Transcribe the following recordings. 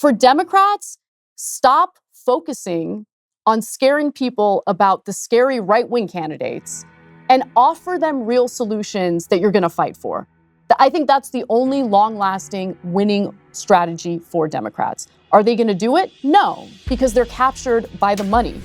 For Democrats, stop focusing on scaring people about the scary right-wing candidates and offer them real solutions that you're going to fight for. I think that's the only long-lasting winning strategy for Democrats. Are they going to do it? No, because they're captured by the money.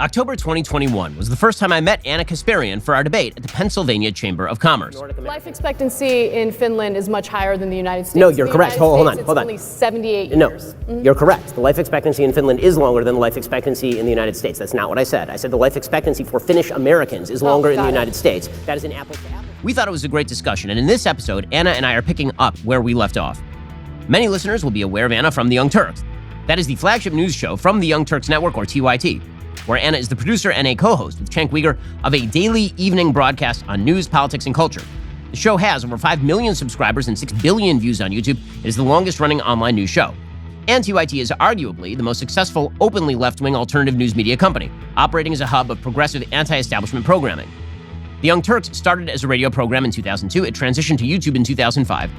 October 2021 was the first time I met Anna Kasparian for our debate at the Pennsylvania Chamber of Commerce. Life expectancy in Finland is much higher than the United States. No, you're correct. Hold on. It's only 78 No, years. You're correct. The life expectancy in Finland is longer than the life expectancy in the United States. That's not what I said. I said the life expectancy for Finnish Americans is longer in the United States. That is an apples to apples. We thought it was a great discussion, and in this episode, Anna and I are picking up where we left off. Many listeners will be aware of Anna from The Young Turks. That is the flagship news show from the Young Turks Network, or TYT, where Anna is the producer and a co-host with Cenk Uygur of a daily evening broadcast on news, politics, and culture. The show has over 5 million subscribers and 6 billion views on YouTube. It is the longest-running online news show. And TYT is arguably the most successful openly left-wing alternative news media company, operating as a hub of progressive anti-establishment programming. The Young Turks started as a radio program in 2002. It transitioned to YouTube in 2005.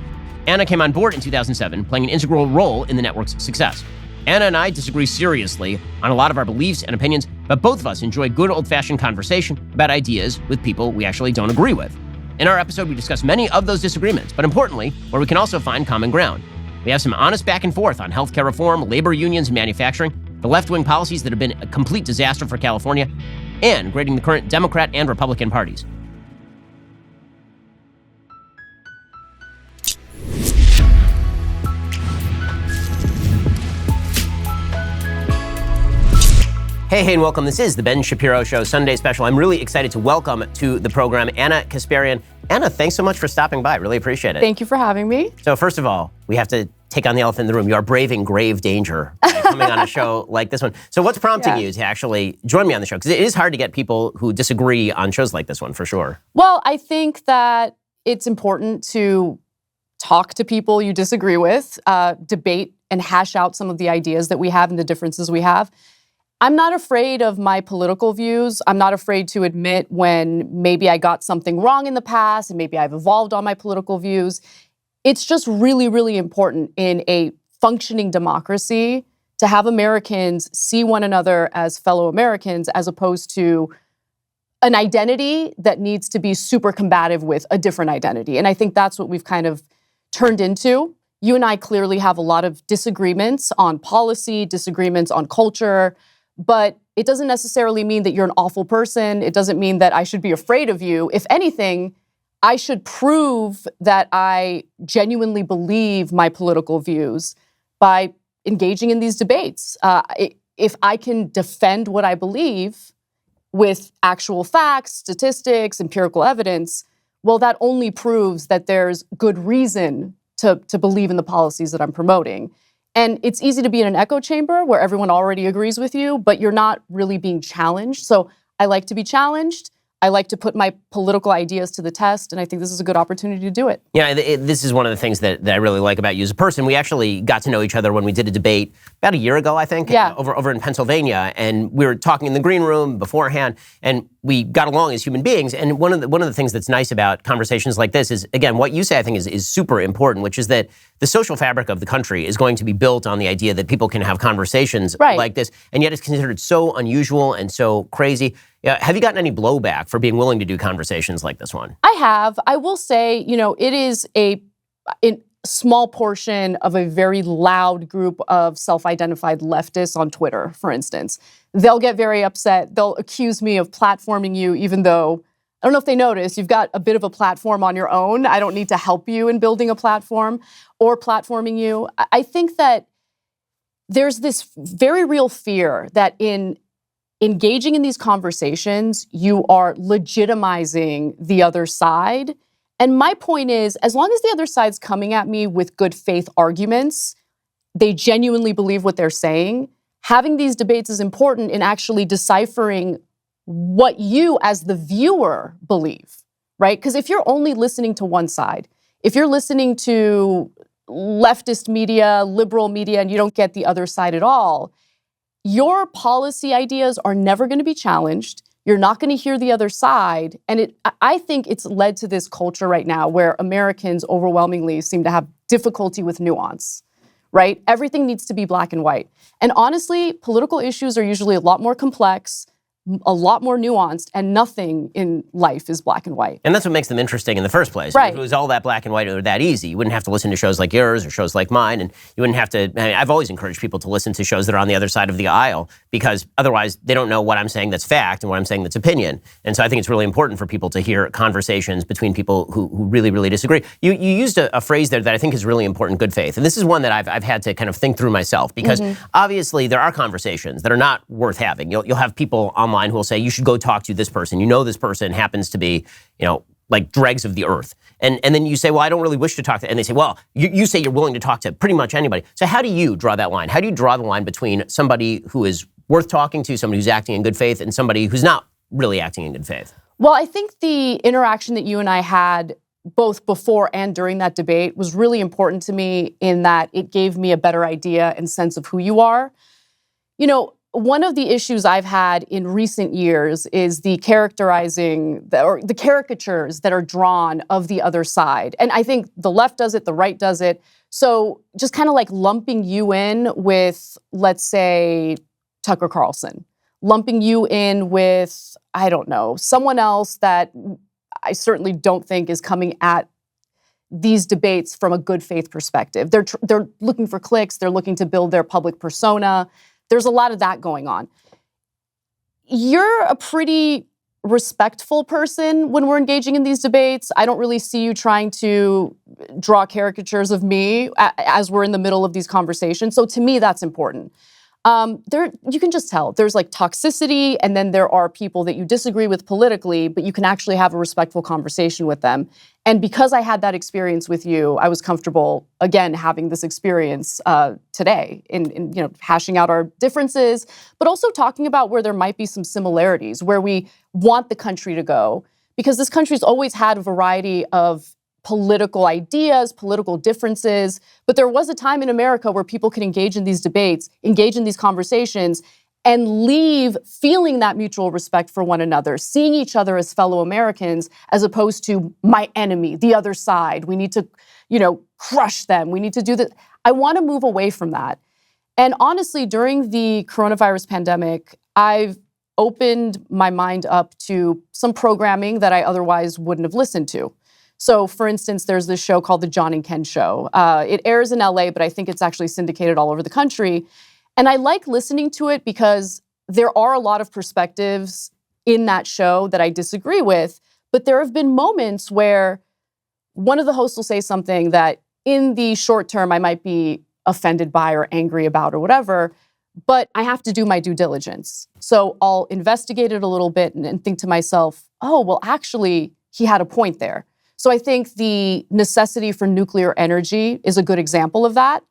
Anna came on board in 2007, playing an integral role in the network's success. Anna and I disagree seriously on a lot of our beliefs and opinions, but both of us enjoy good old-fashioned conversation about ideas with people we actually don't agree with. In our episode, we discuss many of those disagreements, but importantly, where we can also find common ground. We have some honest back and forth on healthcare reform, labor unions, and manufacturing, the left-wing policies that have been a complete disaster for California, and grading the current Democrat and Republican parties. Hey, and welcome. This is the Ben Shapiro Show Sunday Special. I'm really excited to welcome to the program Anna Kasparian. Anna, thanks so much for stopping by. Really appreciate it. Thank you for having me. So first of all, we have to take on the elephant in the room. You are braving grave danger by coming on a show like this one. So what's prompting you to actually join me on the show? Because it is hard to get people who disagree on shows like this one, for sure. Well, I think that it's important to talk to people you disagree with, debate and hash out some of the ideas that we have and the differences we have. I'm not afraid of my political views. I'm not afraid to admit when maybe I got something wrong in the past and maybe I've evolved on my political views. It's just really, really important in a functioning democracy to have Americans see one another as fellow Americans as opposed to an identity that needs to be super combative with a different identity. And I think that's what we've kind of turned into. You and I clearly have a lot of disagreements on policy, disagreements on culture, but it doesn't necessarily mean that you're an awful person. It doesn't mean that I should be afraid of you. If anything, I should prove that I genuinely believe my political views by engaging in these debates. If I can defend what I believe with actual facts, statistics, empirical evidence, well, that only proves that there's good reason to believe in the policies that I'm promoting. And it's easy to be in an echo chamber where everyone already agrees with you, but you're not really being challenged. So I like to be challenged. I like to put my political ideas to the test, and I think this is a good opportunity to do it. Yeah, this is one of the things that I really like about you as a person. We actually got to know each other when we did a debate about a year ago, I think, over in Pennsylvania, and we were talking in the green room beforehand, and we got along as human beings. And one of the things that's nice about conversations like this is, again, what you say I think is super important, which is that the social fabric of the country is going to be built on the idea that people can have conversations like this, and yet it's considered so unusual and so crazy. Have you gotten any blowback for being willing to do conversations like this one? I have. I will say, it is a small portion of a very loud group of self-identified leftists on Twitter, for instance. They'll get very upset. They'll accuse me of platforming you, even though, I don't know if they notice, you've got a bit of a platform on your own. I don't need to help you in building a platform or platforming you. I think that there's this very real fear that in engaging in these conversations, you are legitimizing the other side. And my point is, as long as the other side's coming at me with good faith arguments, they genuinely believe what they're saying, having these debates is important in actually deciphering what you as the viewer believe, right? Because if you're only listening to one side, if you're listening to leftist media, liberal media, and you don't get the other side at all, your policy ideas are never going to be challenged. You're not going to hear the other side. And I think it's led to this culture right now where Americans overwhelmingly seem to have difficulty with nuance, right? Everything needs to be black and white. And honestly, political issues are usually a lot more complex, a lot more nuanced, and nothing in life is black and white. And that's what makes them interesting in the first place. Right. If it was all that black and white or that easy, you wouldn't have to listen to shows like yours or shows like mine, and you wouldn't have to, I've always encouraged people to listen to shows that are on the other side of the aisle, because otherwise they don't know what I'm saying that's fact and what I'm saying that's opinion. And so I think it's really important for people to hear conversations between people who really, really disagree. You used a phrase there that I think is really important, good faith. And this is one that I've had to kind of think through myself, because obviously there are conversations that are not worth having. You'll have people online who will say, you should go talk to this person. You know this person happens to be, like dregs of the earth. And then you say, well, I don't really wish to talk to, and they say, well, you say you're willing to talk to pretty much anybody. So how do you draw that line? How do you draw the line between somebody who is worth talking to, somebody who's acting in good faith, and somebody who's not really acting in good faith? Well, I think the interaction that you and I had both before and during that debate was really important to me, in that it gave me a better idea and sense of who you are. One of the issues I've had in recent years is the the caricatures that are drawn of the other side. And I think the left does it, the right does it. So just kind of like lumping you in with, let's say, Tucker Carlson, lumping you in with, I don't know, someone else that I certainly don't think is coming at these debates from a good faith perspective. They're looking for clicks. They're looking to build their public persona. There's a lot of that going on. You're a pretty respectful person when we're engaging in these debates. I don't really see you trying to draw caricatures of me as we're in the middle of these conversations. So to me, that's important. You can just tell there's like toxicity, and then there are people that you disagree with politically, but you can actually have a respectful conversation with them. And because I had that experience with you, I was comfortable, again, having this experience today in hashing out our differences, but also talking about where there might be some similarities, where we want the country to go, because this country's always had a variety of political ideas, political differences, but there was a time in America where people could engage in these debates, engage in these conversations, and leave feeling that mutual respect for one another, seeing each other as fellow Americans, as opposed to my enemy, the other side. We need to, crush them. We need to do that. I want to move away from that. And honestly, during the coronavirus pandemic, I've opened my mind up to some programming that I otherwise wouldn't have listened to. So, for instance, there's this show called The John and Ken Show. It airs in LA, but I think it's actually syndicated all over the country. And I like listening to it because there are a lot of perspectives in that show that I disagree with. But there have been moments where one of the hosts will say something that in the short term I might be offended by or angry about or whatever, but I have to do my due diligence. So I'll investigate it a little bit and think to myself, oh, well, actually, he had a point there. So I think the necessity for nuclear energy is a good example of that.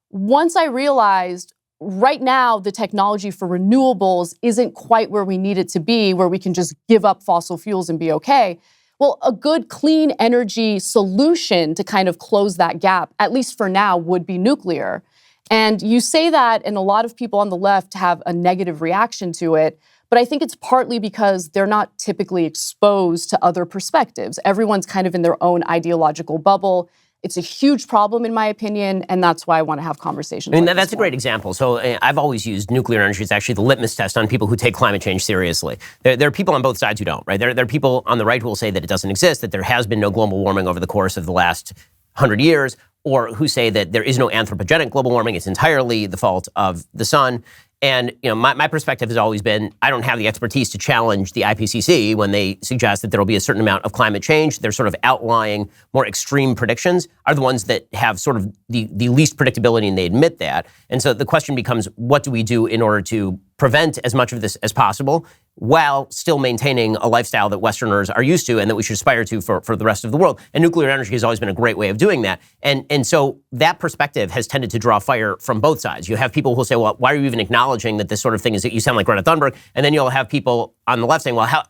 Once I realized right now the technology for renewables isn't quite where we need it to be, where we can just give up fossil fuels and be okay. Well, a good clean energy solution to kind of close that gap, at least for now, would be nuclear. And you say that, and a lot of people on the left have a negative reaction to it. But I think it's partly because they're not typically exposed to other perspectives. Everyone's kind of in their own ideological bubble. It's a huge problem, in my opinion, and that's why I want to have conversations. That's a great example. So I've always used nuclear energy as actually the litmus test on people who take climate change seriously. There are people on both sides who don't, right? There are people on the right who will say that it doesn't exist, that there has been no global warming over the course of the last 100 years, or who say that there is no anthropogenic global warming. It's entirely the fault of the sun. And my perspective has always been, I don't have the expertise to challenge the IPCC when they suggest that there will be a certain amount of climate change. Their sort of outlying, more extreme predictions are the ones that have sort of the least predictability, and they admit that. And so the question becomes, what do we do in order to prevent as much of this as possible while still maintaining a lifestyle that Westerners are used to and that we should aspire to for the rest of the world? And nuclear energy has always been a great way of doing that. And so that perspective has tended to draw fire from both sides. You have people who say, well, why are you even acknowledging that this sort of thing is, you sound like Greta Thunberg? And then you'll have people on the left saying, well, how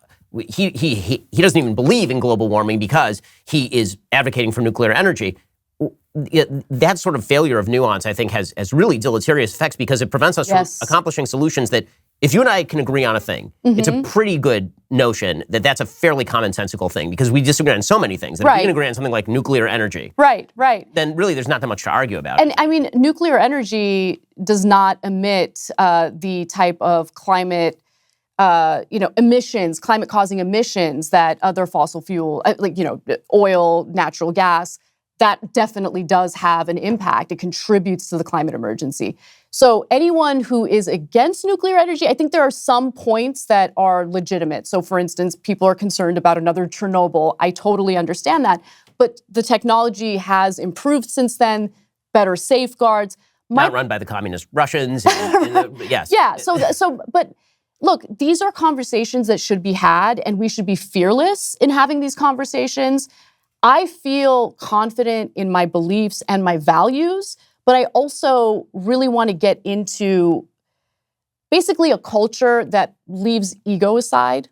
he doesn't even believe in global warming because he is advocating for nuclear energy. That sort of failure of nuance, I think, has really deleterious effects, because it prevents us from accomplishing solutions that if you and I can agree on a thing, it's a pretty good notion that that's a fairly commonsensical thing because we disagree on so many things. And if we can agree on something like nuclear energy, then really there's not that much to argue about. And I mean, nuclear energy does not emit the type of climate, emissions, climate-causing emissions that other fossil fuel, oil, natural gas, that definitely does have an impact. It contributes to the climate emergency. So anyone who is against nuclear energy, I think there are some points that are legitimate. So for instance, people are concerned about another Chernobyl. I totally understand that. But the technology has improved since then, better safeguards. Not run by the communist Russians. Yes. Yeah. But look, these are conversations that should be had, and we should be fearless in having these conversations. I feel confident in my beliefs and my values, but I also really want to get into basically a culture that leaves ego aside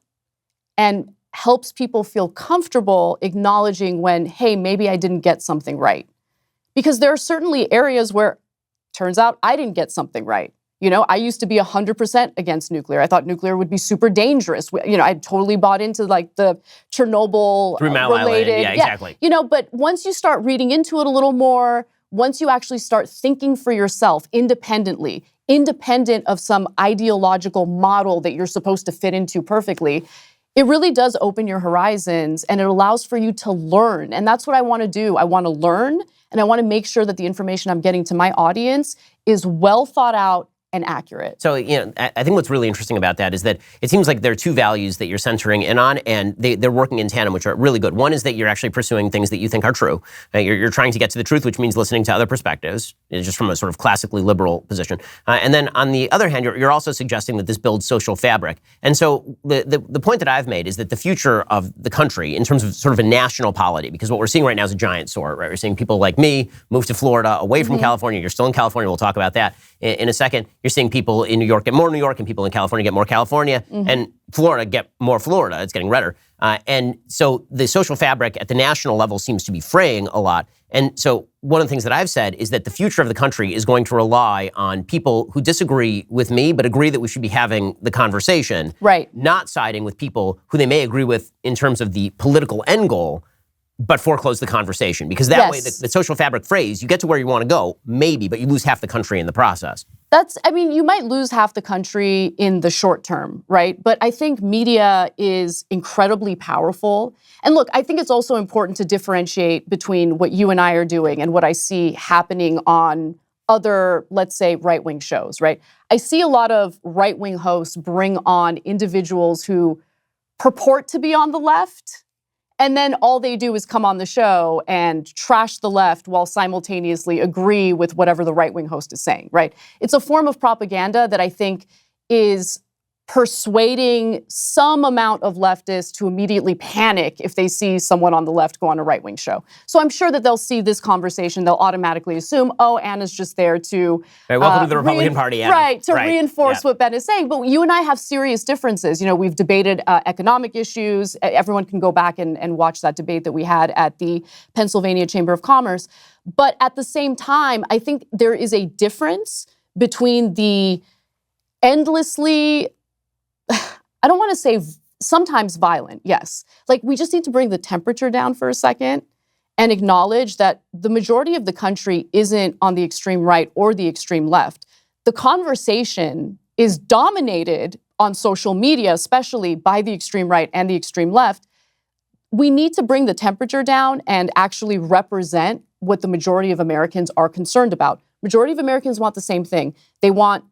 and helps people feel comfortable acknowledging when, hey, maybe I didn't get something right. Because there are certainly areas where, turns out, I didn't get something right. I used to be 100% against nuclear. I thought nuclear would be super dangerous. I totally bought into the Chernobyl 3 Mile related. Island. Yeah, exactly. But once you start reading into it a little more, once you actually start thinking for yourself independently, independent of some ideological model that you're supposed to fit into perfectly, it really does open your horizons and it allows for you to learn. And that's what I want to do. I want to learn and I want to make sure that the information I'm getting to my audience is well thought out and accurate. So, I think what's really interesting about that is that it seems like there are two values that you're centering in on, and they're working in tandem, which are really good. One is that you're actually pursuing things that you think are true. You're trying to get to the truth, which means listening to other perspectives, just from a sort of classically liberal position. And then on the other hand, you're also suggesting that this builds social fabric. And so the point that I've made is that the future of the country, in terms of sort of a national polity, because what we're seeing right now is a giant sort, right? We're seeing people like me move to Florida, away from California. You're still in California. We'll talk about that in a second. You're seeing people in New York get more New York and people in California get more California and Florida get more Florida. It's getting redder. And so the social fabric at the national level seems to be fraying a lot. And so one of the things that I've said is that the future of the country is going to rely on people who disagree with me but agree that we should be having the conversation. Right. Not siding with people who they may agree with in terms of the political end goal, but foreclose the conversation. Because that way, the social fabric phrase, you get to where you want to go, maybe, but you lose half the country in the process. You might lose half the country in the short term, right? But I think media is incredibly powerful. And look, I think it's also important to differentiate between what you and I are doing and what I see happening on other, let's say, right-wing shows, right? I see a lot of right-wing hosts bring on individuals who purport to be on the left, and then all they do is come on the show and trash the left while simultaneously agree with whatever the right-wing host is saying, right? It's a form of propaganda that I think is persuading some amount of leftists to immediately panic if they see someone on the left go on a right-wing show. So I'm sure that they'll see this conversation, they'll automatically assume, oh, Anna's just there to... Right, welcome to the Republican Party, Anna. Right, to reinforce what Ben is saying. But you and I have serious differences. We've debated economic issues. Everyone can go back and watch that debate that we had at the Pennsylvania Chamber of Commerce. But at the same time, I think there is a difference between the endlessly... I don't want to say sometimes violent, yes. We just need to bring the temperature down for a second and acknowledge that the majority of the country isn't on the extreme right or the extreme left. The conversation is dominated on social media, especially by the extreme right and the extreme left. We need to bring the temperature down and actually represent what the majority of Americans are concerned about. Majority of Americans want the same thing. They want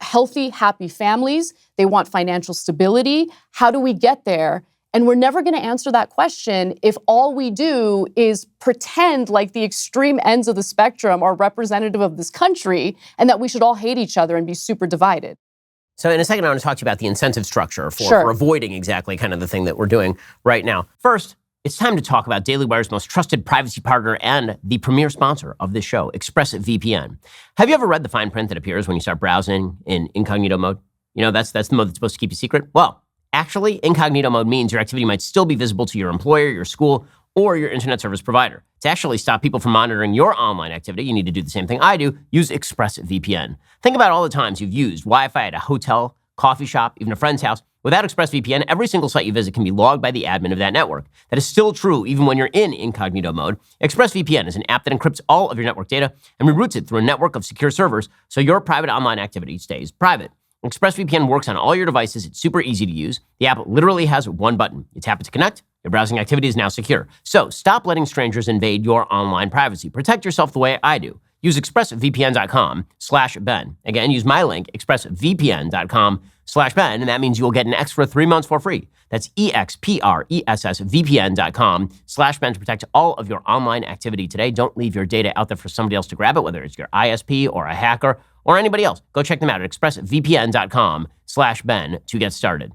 healthy, happy families. They want financial stability. How do we get there? And we're never going to answer that question if all we do is pretend like the extreme ends of the spectrum are representative of this country and that we should all hate each other and be super divided. So in a second, I want to talk to you about the incentive structure for avoiding exactly kind of the thing that we're doing right now. First, it's time to talk about Daily Wire's most trusted privacy partner and the premier sponsor of this show, ExpressVPN. Have you ever read the fine print that appears when you start browsing in incognito mode? That's the mode that's supposed to keep you secret. Well, actually, incognito mode means your activity might still be visible to your employer, your school, or your internet service provider. To actually stop people from monitoring your online activity, you need to do the same thing I do, use ExpressVPN. Think about all the times you've used Wi-Fi at a hotel, coffee shop, even a friend's house. Without ExpressVPN, every single site you visit can be logged by the admin of that network. That is still true even when you're in incognito mode. ExpressVPN is an app that encrypts all of your network data and reroutes it through a network of secure servers so your private online activity stays private. ExpressVPN works on all your devices. It's super easy to use. The app literally has one button. You tap it to connect. Your browsing activity is now secure. So stop letting strangers invade your online privacy. Protect yourself the way I do. Use expressvpn.com/Ben. Again, use my link, expressvpn.com/Ben, and that means you will get an extra 3 months for free. That's expressvpn.com/Ben to protect all of your online activity today. Don't leave your data out there for somebody else to grab it, whether it's your ISP or a hacker or anybody else. Go check them out at expressvpn.com/Ben to get started.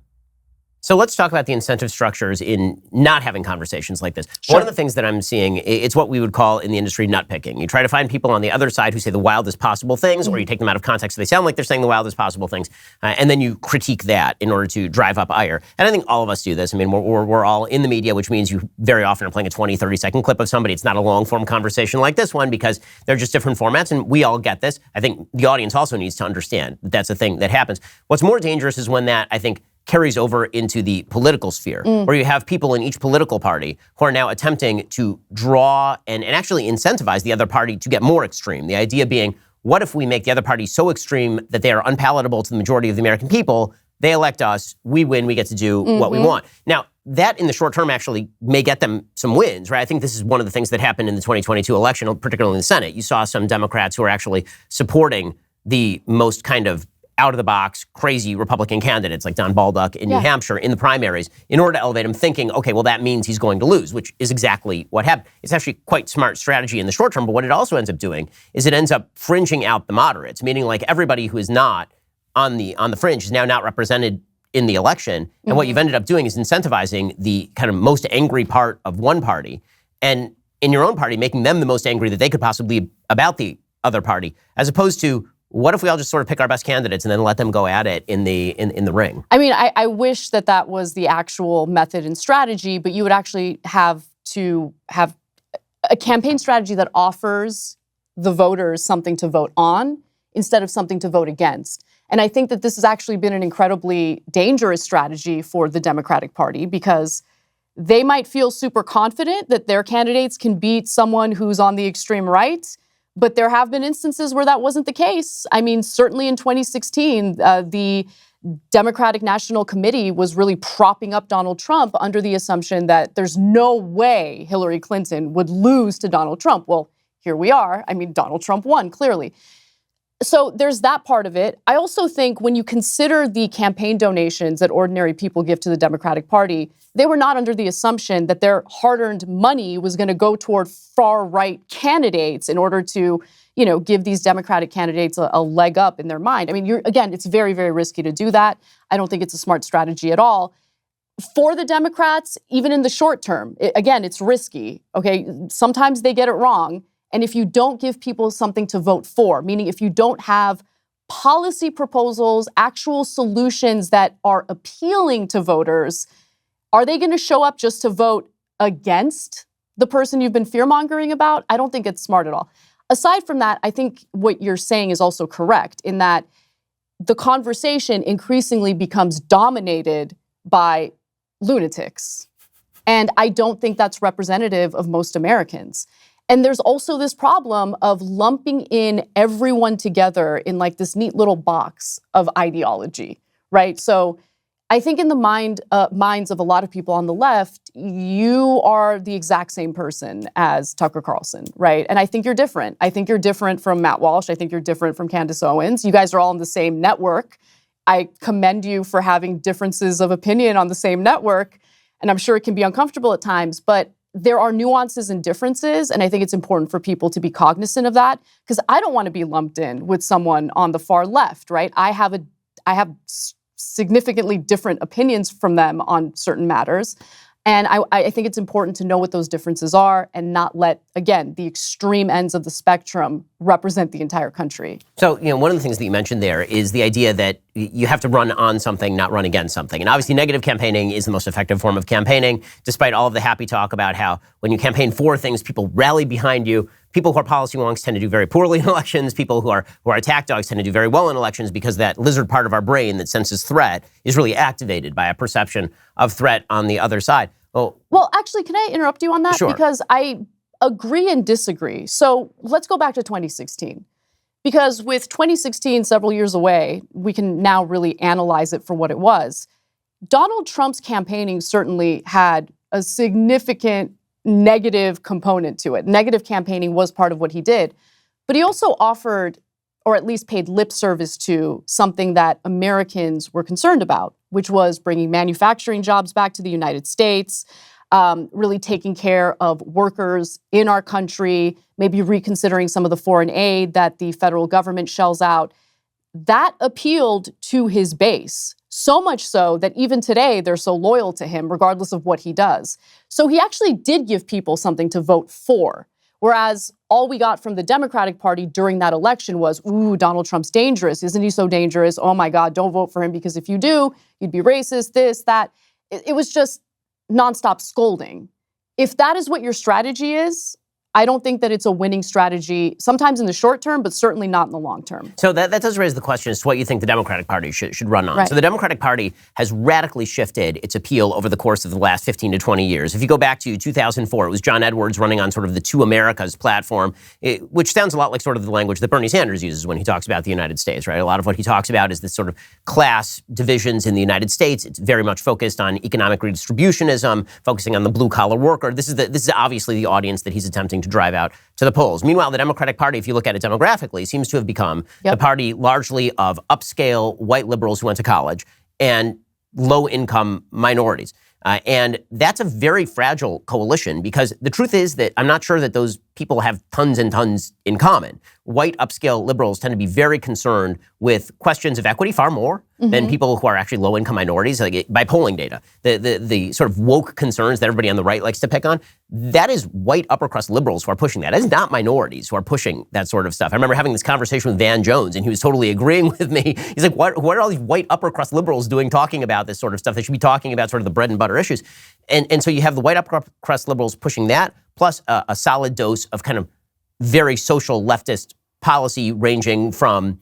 So let's talk about the incentive structures in not having conversations like this. Sure. One of the things that I'm seeing, it's what we would call in the industry nutpicking. You try to find people on the other side who say the wildest possible things, or you take them out of context so they sound like they're saying the wildest possible things, and then you critique that in order to drive up ire. And I think all of us do this. I mean, we're all in the media, which means you very often are playing a 20, 30-second clip of somebody. It's not a long-form conversation like this one because they're just different formats, and we all get this. I think the audience also needs to understand that that's a thing that happens. What's more dangerous is when that, I think, carries over into the political sphere, where you have people in each political party who are now attempting to draw and actually incentivize the other party to get more extreme. The idea being, what if we make the other party so extreme that they are unpalatable to the majority of the American people? They elect us, we win, we get to do what we want. Now, that in the short term actually may get them some wins, right? I think this is one of the things that happened in the 2022 election, particularly in the Senate. You saw some Democrats who are actually supporting the most kind of out-of-the-box, crazy Republican candidates like Don Baldock in New Hampshire in the primaries in order to elevate him, thinking, okay, well, that means he's going to lose, which is exactly what happened. It's actually quite smart strategy in the short term, but what it also ends up doing is it ends up fringing out the moderates, meaning like everybody who is not on the fringe is now not represented in the election. And what you've ended up doing is incentivizing the kind of most angry part of one party, and in your own party, making them the most angry that they could possibly be about the other party, as opposed to, what if we all just sort of pick our best candidates and then let them go at it in the ring? I mean, I wish that was the actual method and strategy, but you would actually have to have a campaign strategy that offers the voters something to vote on instead of something to vote against. And I think that this has actually been an incredibly dangerous strategy for the Democratic Party because they might feel super confident that their candidates can beat someone who's on the extreme right. But there have been instances where that wasn't the case. I mean, certainly in 2016, the Democratic National Committee was really propping up Donald Trump under the assumption that there's no way Hillary Clinton would lose to Donald Trump. Well, here we are. I mean, Donald Trump won, clearly. So there's that part of it. I also think when you consider the campaign donations that ordinary people give to the Democratic Party, they were not under the assumption that their hard-earned money was going to go toward far-right candidates in order to, give these Democratic candidates a leg up in their mind. I mean, again, it's very, very risky to do that. I don't think it's a smart strategy at all. For the Democrats, even in the short term, it's risky, okay? Sometimes they get it wrong. And if you don't give people something to vote for, meaning if you don't have policy proposals, actual solutions that are appealing to voters, are they going to show up just to vote against the person you've been fear-mongering about? I don't think it's smart at all. Aside from that, I think what you're saying is also correct in that the conversation increasingly becomes dominated by lunatics. And I don't think that's representative of most Americans. And there's also this problem of lumping in everyone together in like this neat little box of ideology, right? So I think in the minds of a lot of people on the left, you are the exact same person as Tucker Carlson, right? And I think you're different. I think you're different from Matt Walsh. I think you're different from Candace Owens. You guys are all on the same network. I commend you for having differences of opinion on the same network. And I'm sure it can be uncomfortable at times, but there are nuances and differences, and I think it's important for people to be cognizant of that because I don't want to be lumped in with someone on the far left, right? I have significantly different opinions from them on certain matters, and I think it's important to know what those differences are and not let, again, the extreme ends of the spectrum represent the entire country. So, one of the things that you mentioned there is the idea that you have to run on something, not run against something. And obviously, negative campaigning is the most effective form of campaigning, despite all of the happy talk about how when you campaign for things, people rally behind you. people who are policy wonks tend to do very poorly in elections. People who are attack dogs tend to do very well in elections because that lizard part of our brain that senses threat is really activated by a perception of threat on the other side. Oh, well, actually, can I interrupt you on that? Sure. Because I agree and disagree. So let's go back to 2016. Because with 2016 several years away, we can now really analyze it for what it was. Donald Trump's campaigning certainly had a significant negative component to it. Negative campaigning was part of what he did. But he also offered, or at least paid lip service to, something that Americans were concerned about, which was bringing manufacturing jobs back to the United States, really taking care of workers in our country, maybe reconsidering some of the foreign aid that the federal government shells out. That appealed to his base, so much so that even today they're so loyal to him, regardless of what he does. So he actually did give people something to vote for. Whereas all we got from the Democratic Party during that election was, ooh, Donald Trump's dangerous. Isn't he so dangerous? Oh my God, don't vote for him because if you do, you'd be racist, this, that. It was just nonstop scolding. If that is what your strategy is, I don't think that it's a winning strategy, sometimes in the short term, but certainly not in the long term. So that does raise the question as to what you think the Democratic Party should run on. Right. So the Democratic Party has radically shifted its appeal over the course of the last 15 to 20 years. If you go back to 2004, it was John Edwards running on sort of the Two Americas platform, which sounds a lot like sort of the language that Bernie Sanders uses when he talks about the United States, right? A lot of what he talks about is this sort of class divisions in the United States. It's very much focused on economic redistributionism, focusing on the blue-collar worker. This is obviously the audience that he's attempting to drive out to the polls. Meanwhile, the Democratic Party, if you look at it demographically, seems to have become the party largely of upscale white liberals who went to college and low-income minorities. And that's a very fragile coalition because the truth is that I'm not sure that those people have tons and tons in common. White upscale liberals tend to be very concerned with questions of equity far more than people who are actually low-income minorities. Like by polling data, the sort of woke concerns that everybody on the right likes to pick on, that is white upper-crust liberals who are pushing that. That is not minorities who are pushing that sort of stuff. I remember having this conversation with Van Jones, and he was totally agreeing with me. He's like, what are all these white upper-crust liberals doing talking about this sort of stuff? They should be talking about sort of the bread and butter issues. And so you have the white upper-crust liberals pushing that, plus a solid dose of kind of very social leftist policy ranging from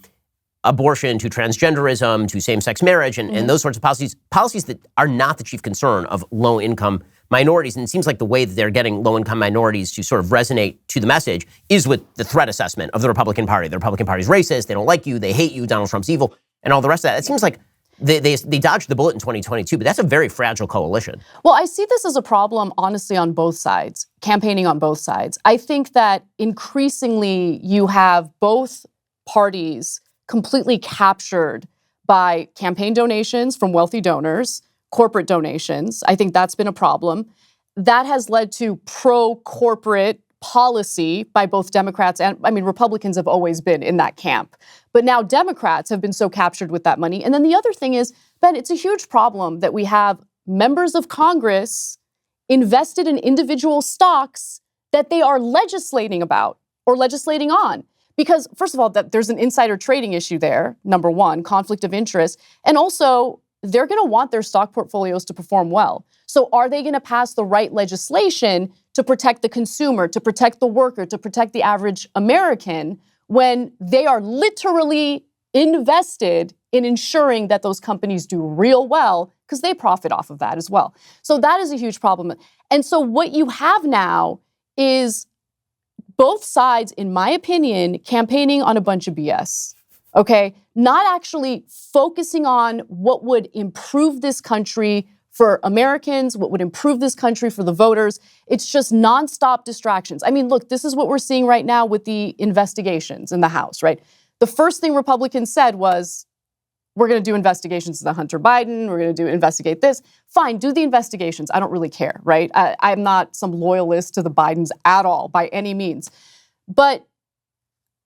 abortion to transgenderism to same-sex marriage and those sorts of policies that are not the chief concern of low-income minorities. And it seems like the way that they're getting low-income minorities to sort of resonate to the message is with the threat assessment of the Republican Party. The Republican Party is racist, they don't like you, they hate you, Donald Trump's evil, and all the rest of that. It seems like they dodged the bullet in 2022, but that's a very fragile coalition. Well, I see this as a problem, honestly, on both sides, campaigning on both sides. I think that increasingly you have both parties completely captured by campaign donations from wealthy donors, corporate donations. I think that's been a problem. That has led to pro-corporate policy by both Democrats and, Republicans have always been in that camp. But now Democrats have been so captured with that money. And then the other thing is, Ben, it's a huge problem that we have members of Congress invested in individual stocks that they are legislating about or legislating on. Because, first of all, that there's an insider trading issue there, number one, conflict of interest. And also, they're going to want their stock portfolios to perform well. So are they going to pass the right legislation to protect the consumer, to protect the worker, to protect the average American when they are literally invested in ensuring that those companies do real well because they profit off of that as well? So that is a huge problem. And so what you have now is both sides, in my opinion, campaigning on a bunch of BS. Okay, not actually focusing on what would improve this country for Americans, what would improve this country for the voters. It's just nonstop distractions. Look, this is what we're seeing right now with the investigations in the House, right? The first thing Republicans said was, we're going to do investigations into Hunter Biden. We're going to investigate this. Fine, do the investigations. I don't really care, right? I'm not some loyalist to the Bidens at all, by any means. But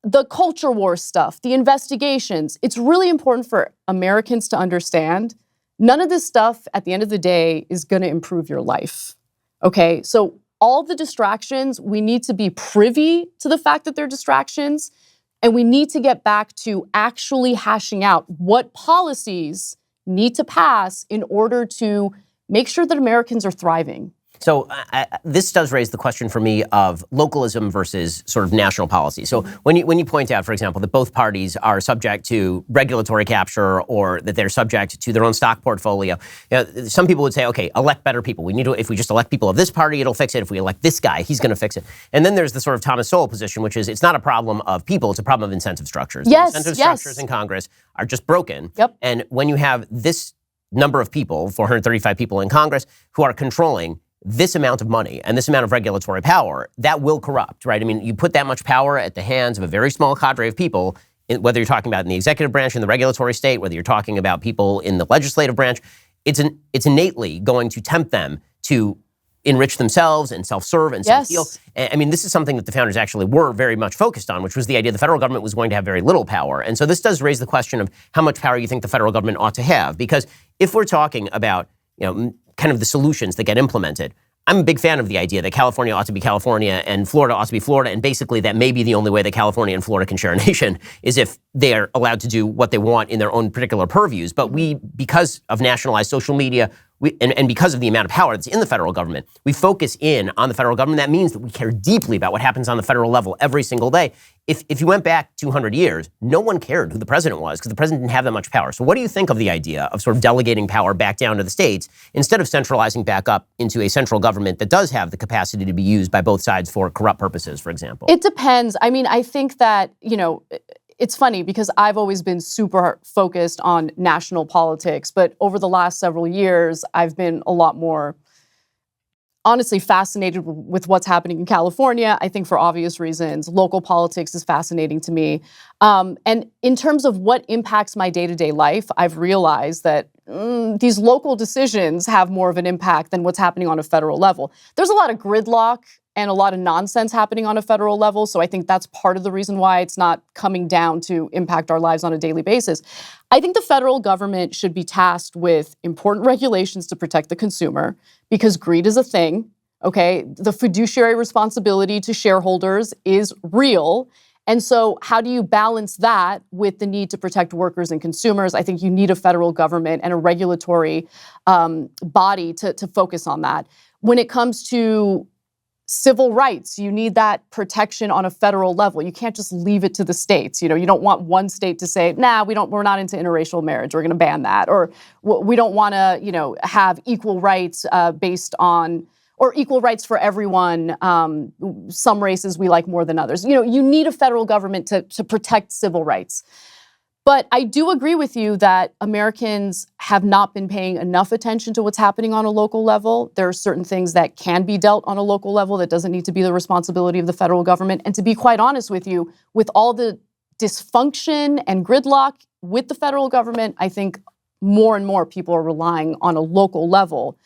the culture war stuff, the investigations, it's really important for Americans to understand none of this stuff at the end of the day is going to improve your life. Okay, so all the distractions, we need to be privy to the fact that they're distractions, and we need to get back to actually hashing out what policies need to pass in order to make sure that Americans are thriving. So this does raise the question for me of localism versus sort of national policy. So when you point out, for example, that both parties are subject to regulatory capture or that they're subject to their own stock portfolio, some people would say, okay, elect better people. We need to, if we just elect people of this party, it'll fix it. If we elect this guy, he's going to fix it. And then there's the sort of Thomas Sowell position, which is it's not a problem of people, it's a problem of incentive structures. Yes, the incentive structures in Congress are just broken. Yep. And when you have this number of people, 435 people in Congress, who are controlling this amount of money and this amount of regulatory power, that will corrupt, right? I mean, you put that much power at the hands of a very small cadre of people, whether you're talking about in the executive branch, in the regulatory state, whether you're talking about people in the legislative branch, it's innately going to tempt them to enrich themselves and self-serve and self-heal. I mean, this is something that the founders actually were very much focused on, which was the idea the federal government was going to have very little power. And so this does raise the question of how much power you think the federal government ought to have. Because if we're talking about, kind of the solutions that get implemented, I'm a big fan of the idea that California ought to be California and Florida ought to be Florida, and basically that may be the only way that California and Florida can share a nation is if they are allowed to do what they want in their own particular purviews. But we, because of nationalized social media, and because of the amount of power that's in the federal government, we focus in on the federal government. That means that we care deeply about what happens on the federal level every single day. If you went back 200 years, no one cared who the president was because the president didn't have that much power. So what do you think of the idea of sort of delegating power back down to the states instead of centralizing back up into a central government that does have the capacity to be used by both sides for corrupt purposes, for example? It depends. I mean, I think that, it's funny because I've always been super focused on national politics, but over the last several years, I've been a lot more, honestly, fascinated with what's happening in California. I think for obvious reasons, local politics is fascinating to me. And in terms of what impacts my day-to-day life, I've realized that these local decisions have more of an impact than what's happening on a federal level. There's a lot of gridlock and a lot of nonsense happening on a federal level. So I think that's part of the reason why it's not coming down to impact our lives on a daily basis. I think the federal government should be tasked with important regulations to protect the consumer because greed is a thing, okay? The fiduciary responsibility to shareholders is real. And so how do you balance that with the need to protect workers and consumers? I think you need a federal government and a regulatory body to focus on that. When it comes to civil rights, you need that protection on a federal level. You can't just leave it to the states. You don't want one state to say, nah, we're not into interracial marriage. We're going to ban that. Or we don't want to, have equal rights based on, or equal rights for everyone. Some races we like more than others. You need a federal government to protect civil rights. But I do agree with you that Americans have not been paying enough attention to what's happening on a local level. There are certain things that can be dealt on a local level that doesn't need to be the responsibility of the federal government. And to be quite honest with you, with all the dysfunction and gridlock with the federal government, I think more and more people are relying on a local level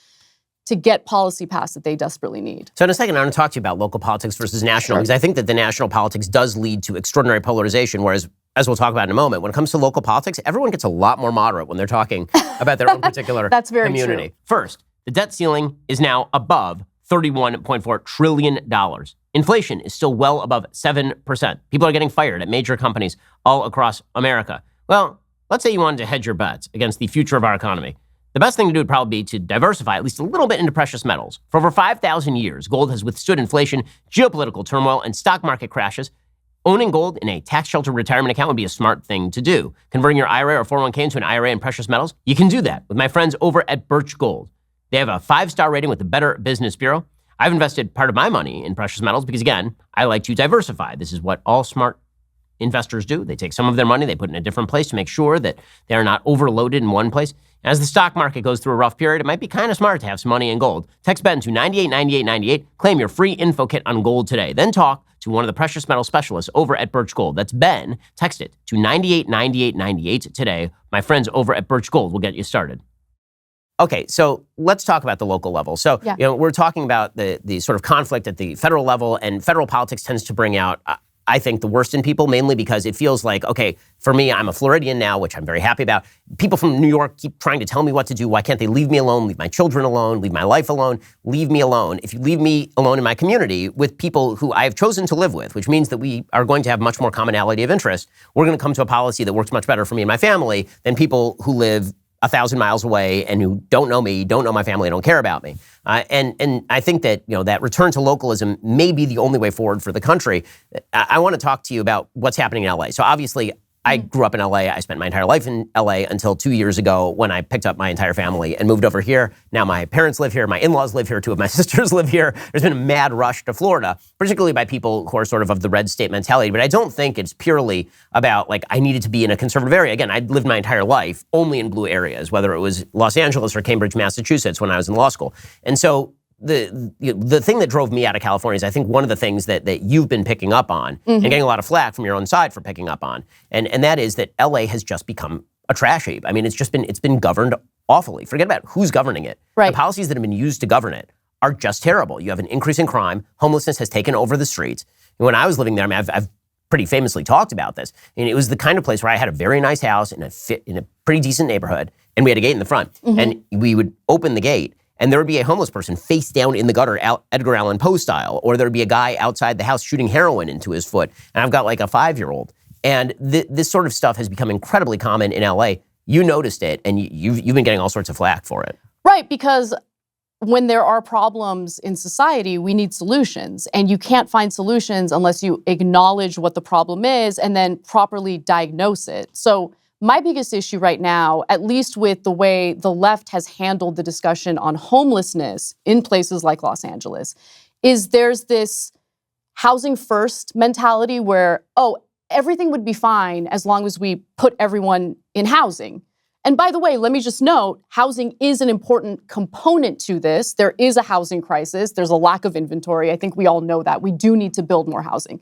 to get policy passed that they desperately need. So in a second, I want to talk to you about local politics versus national, because I think that the national politics does lead to extraordinary polarization, whereas, as we'll talk about in a moment, when it comes to local politics, everyone gets a lot more moderate when they're talking about their own particular That's very community. True. First, the debt ceiling is now above $31.4 trillion. Inflation is still well above 7%. People are getting fired at major companies all across America. Well, let's say you wanted to hedge your bets against the future of our economy. The best thing to do would probably be to diversify at least a little bit into precious metals. For over 5,000 years, gold has withstood inflation, geopolitical turmoil, and stock market crashes. Owning gold in a tax-sheltered retirement account would be a smart thing to do. Converting your IRA or 401k into an IRA in precious metals, you can do that with my friends over at Birch Gold. They have a 5-star rating with the Better Business Bureau. I've invested part of my money in precious metals because, again, I like to diversify. This is what all smart investors do. They take some of their money, they put it in a different place to make sure that they are not overloaded in one place. As the stock market goes through a rough period, it might be kind of smart to have some money in gold. Text BEN to 989898. Claim your free info kit on gold today. Then talk to one of the precious metal specialists over at Birch Gold. That's Ben. Text it to 989898 today. My friends over at Birch Gold will get you started. Okay, so let's talk about the local level. So, we're talking about the sort of conflict at the federal level, and federal politics tends to bring out, I think, the worst in people, mainly because it feels like, okay, for me, I'm a Floridian now, which I'm very happy about. People from New York keep trying to tell me what to do. Why can't they leave me alone, leave my children alone, leave my life alone, leave me alone? If you leave me alone in my community with people who I have chosen to live with, which means that we are going to have much more commonality of interest, we're going to come to a policy that works much better for me and my family than people who live 1,000 miles away and who don't know me, don't know my family, don't care about me. And I think that, that return to localism may be the only way forward for the country. I want to talk to you about what's happening in LA. So obviously, I grew up in LA. I spent my entire life in LA until 2 years ago when I picked up my entire family and moved over here. Now my parents live here, my in-laws live here, 2 of my sisters live here. There's been a mad rush to Florida, particularly by people who are sort of the red state mentality. But I don't think it's purely about I needed to be in a conservative area. Again, I lived my entire life only in blue areas, whether it was Los Angeles or Cambridge, Massachusetts when I was in law school. And so the thing that drove me out of California is I think one of the things that you've been picking up on and getting a lot of flack from your own side for picking up on, and that is that LA has just become a trash heap. I mean, it's been governed awfully. Forget about who's governing it. Right. The policies that have been used to govern it are just terrible. You have an increase in crime. Homelessness has taken over the streets. And when I was living there, I mean, I've pretty famously talked about this. And it was the kind of place where I had a very nice house in a pretty decent neighborhood, and we had a gate in the front. And we would open the gate, and there would be a homeless person face down in the gutter, Edgar Allan Poe style, or there would be a guy outside the house shooting heroin into his foot. And I've got a 5-year-old. And this sort of stuff has become incredibly common in LA. You noticed it, and you've been getting all sorts of flack for it. Right, because when there are problems in society, we need solutions. And you can't find solutions unless you acknowledge what the problem is and then properly diagnose it. So my biggest issue right now, at least with the way the left has handled the discussion on homelessness in places like Los Angeles, is there's this housing first mentality where, everything would be fine as long as we put everyone in housing. And by the way, let me just note, housing is an important component to this. There is a housing crisis. There's a lack of inventory. I think we all know that. We do need to build more housing.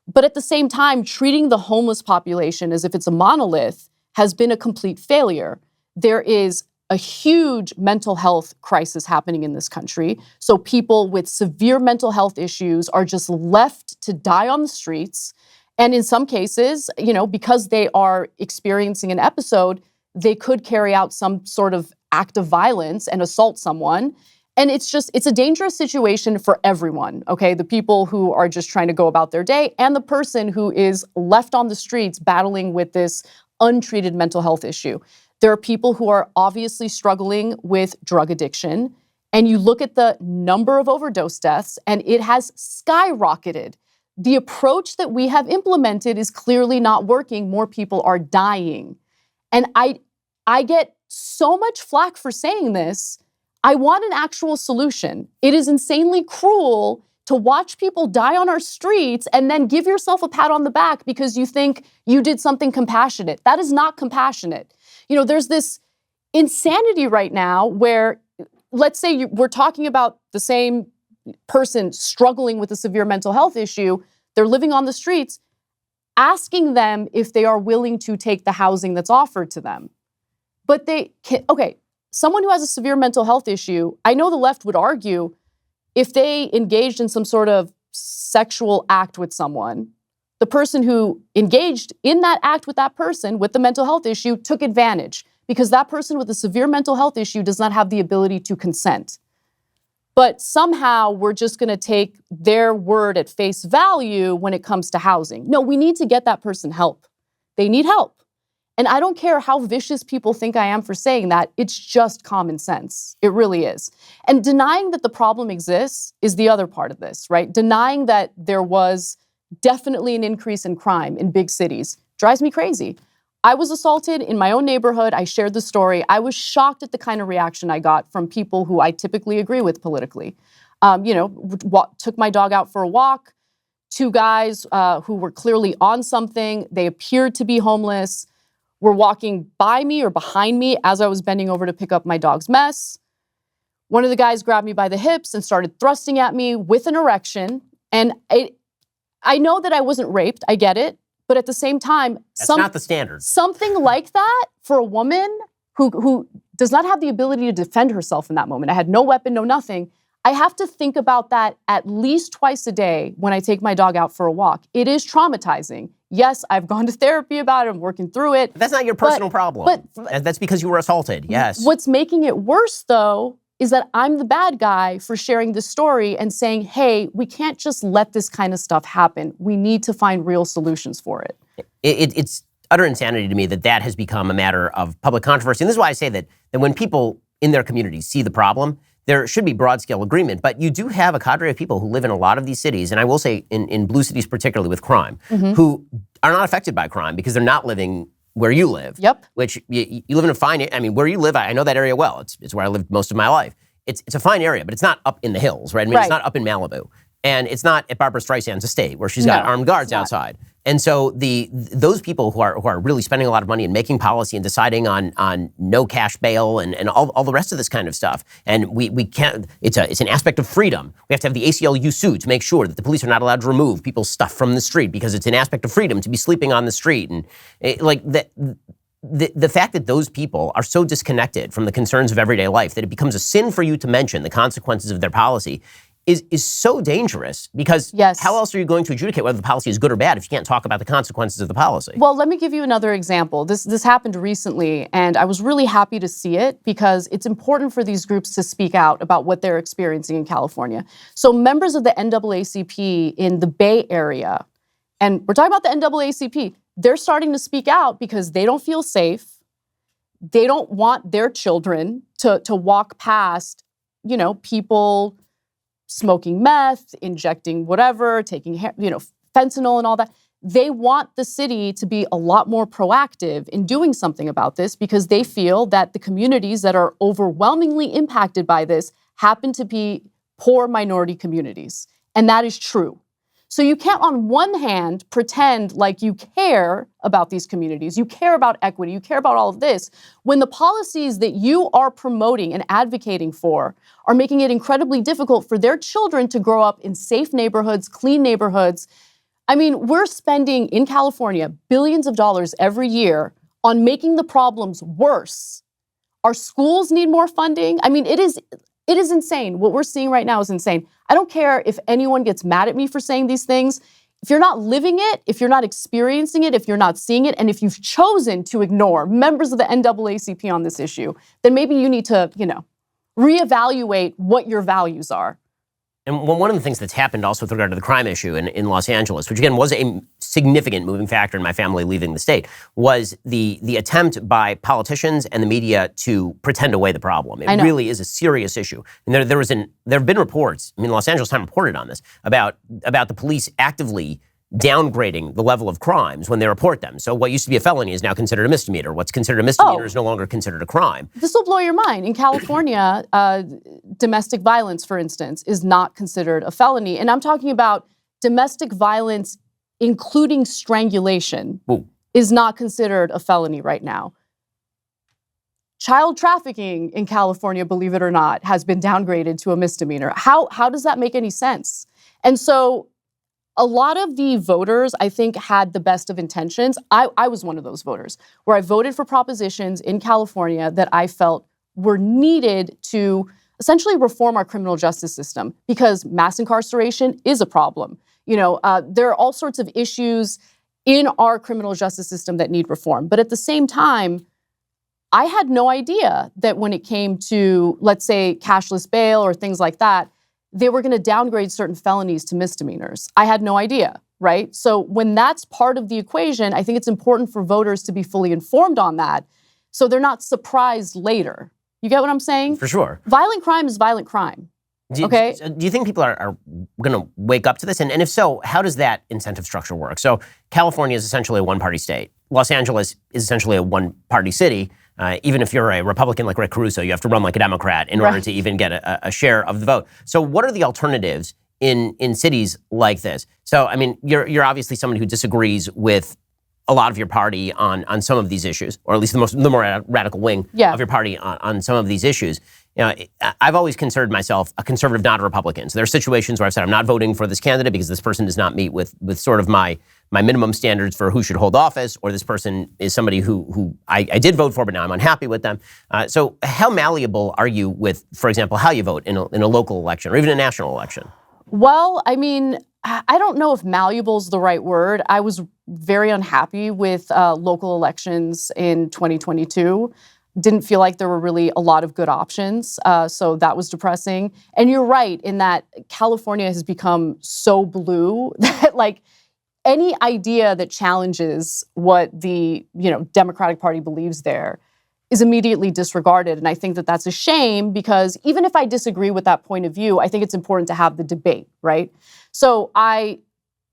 But at the same time, treating the homeless population as if it's a monolith has been a complete failure. There is a huge mental health crisis happening in this country. So people with severe mental health issues are just left to die on the streets. And in some cases, because they are experiencing an episode, they could carry out some sort of act of violence and assault someone. And it's a dangerous situation for everyone, okay? The people who are just trying to go about their day and the person who is left on the streets battling with this untreated mental health issue. There are people who are obviously struggling with drug addiction, and you look at the number of overdose deaths, and it has skyrocketed. The approach that we have implemented is clearly not working. More people are dying. And I get so much flack for saying this. I want an actual solution. It is insanely cruel to watch people die on our streets and then give yourself a pat on the back because you think you did something compassionate. That is not compassionate. There's this insanity right now where, let's say we're talking about the same person struggling with a severe mental health issue. They're living on the streets, asking them if they are willing to take the housing that's offered to them. But someone who has a severe mental health issue, I know the left would argue if they engaged in some sort of sexual act with someone, the person who engaged in that act with that person with the mental health issue took advantage because that person with a severe mental health issue does not have the ability to consent. But somehow we're just going to take their word at face value when it comes to housing. No, we need to get that person help. They need help. And I don't care how vicious people think I am for saying that. It's just common sense. It really is. And denying that the problem exists is the other part of this, right? Denying that there was definitely an increase in crime in big cities drives me crazy. I was assaulted in my own neighborhood. I shared the story. I was shocked at the kind of reaction I got from people who I typically agree with politically. Took my dog out for a walk. 2 guys who were clearly on something. They appeared to be homeless, were walking by me or behind me as I was bending over to pick up my dog's mess. One of the guys grabbed me by the hips and started thrusting at me with an erection. And I know that I wasn't raped. I get it. But at the same time, that's not the standard. Something like that for a woman who does not have the ability to defend herself in that moment. I had no weapon, no nothing. I have to think about that at least twice a day when I take my dog out for a walk. It is traumatizing. Yes, I've gone to therapy about it. I'm working through it. That's not your personal problem. But that's because you were assaulted. Yes. What's making it worse, though, is that I'm the bad guy for sharing this story and saying, hey, we can't just let this kind of stuff happen. We need to find real solutions for it. utter insanity to me that has become a matter of public controversy. And this is why I say that when people in their communities see the problem, there should be broad-scale agreement. But you do have a cadre of people who live in a lot of these cities, and I will say in blue cities particularly with crime, who are not affected by crime because they're not living where you live. Yep. Which you live in a fine, I mean, where you live, I know that area well. It's where I lived most of my life. It's a fine area, but it's not up in the hills, right? I mean, It's not up in Malibu. And it's not at Barbara Streisand's estate where she's got armed guards outside. And so those people who are really spending a lot of money and making policy and deciding on no cash bail and all the rest of this kind of stuff. And we can't, it's an aspect of freedom. We have to have the ACLU suit to make sure that the police are not allowed to remove people's stuff from the street because it's an aspect of freedom to be sleeping on the street. And the fact that those people are so disconnected from the concerns of everyday life that it becomes a sin for you to mention the consequences of their policy is so dangerous because how else are you going to adjudicate whether the policy is good or bad if you can't talk about the consequences of the policy? Well, let me give you another example. This happened recently, and I was really happy to see it because it's important for these groups to speak out about what they're experiencing in California. So members of the NAACP in the Bay Area, and we're talking about the NAACP, they're starting to speak out because they don't feel safe. They don't want their children to walk past, people smoking meth, injecting whatever, taking, fentanyl and all that. They want the city to be a lot more proactive in doing something about this because they feel that the communities that are overwhelmingly impacted by this happen to be poor minority communities. And that is true. So you can't, on one hand, pretend like you care about these communities, you care about equity, you care about all of this, when the policies that you are promoting and advocating for are making it incredibly difficult for their children to grow up in safe neighborhoods, clean neighborhoods. I mean, we're spending in California billions of dollars every year on making the problems worse. Our schools need more funding. I mean, it is insane. What we're seeing right now is insane. I don't care if anyone gets mad at me for saying these things. If you're not living it, if you're not experiencing it, if you're not seeing it, and if you've chosen to ignore members of the NAACP on this issue, then maybe you need to, reevaluate what your values are. And one of the things that's happened also with regard to the crime issue in Los Angeles, which again was a significant moving factor in my family leaving the state, was the attempt by politicians and the media to pretend away the problem. It really is a serious issue. And there have been reports, the Los Angeles Times reported on this, about the police actively downgrading the level of crimes when they report them. So what used to be a felony is now considered a misdemeanor. What's considered a misdemeanor is no longer considered a crime. This will blow your mind. In California, domestic violence, for instance, is not considered a felony. And I'm talking about domestic violence, including strangulation, is not considered a felony right now. Child trafficking in California, believe it or not, has been downgraded to a misdemeanor. How does that make any sense? And so a lot of the voters, I think, had the best of intentions. I was one of those voters where I voted for propositions in California that I felt were needed to essentially reform our criminal justice system because mass incarceration is a problem. There are all sorts of issues in our criminal justice system that need reform. But at the same time, I had no idea that when it came to, let's say, cashless bail or things like that, they were going to downgrade certain felonies to misdemeanors. I had no idea, right? So when that's part of the equation, I think it's important for voters to be fully informed on that so they're not surprised later. You get what I'm saying? For sure. Violent crime is violent crime. Do you think people are going to wake up to this? And if so, how does that incentive structure work? So California is essentially a one-party state. Los Angeles is essentially a one-party city. Even if you're a Republican like Rick Caruso, you have to run like a Democrat in order to even get a share of the vote. So what are the alternatives in cities like this? So, you're obviously someone who disagrees with a lot of your party on some of these issues, or at least the more radical wing of your party on some of these issues. I've always considered myself a conservative, not a Republican. So there are situations where I've said I'm not voting for this candidate because this person does not meet with sort of my minimum standards for who should hold office, or this person is somebody who I did vote for, but now I'm unhappy with them. So how malleable are you with, for example, how you vote in a local election or even a national election? Well, I don't know if malleable is the right word. I was very unhappy with local elections in 2022. Didn't feel like there were really a lot of good options. So that was depressing. And you're right in that California has become so blue that any idea that challenges what the Democratic Party believes there is immediately disregarded. And I think that that's a shame, because even if I disagree with that point of view, I think it's important to have the debate, right? So I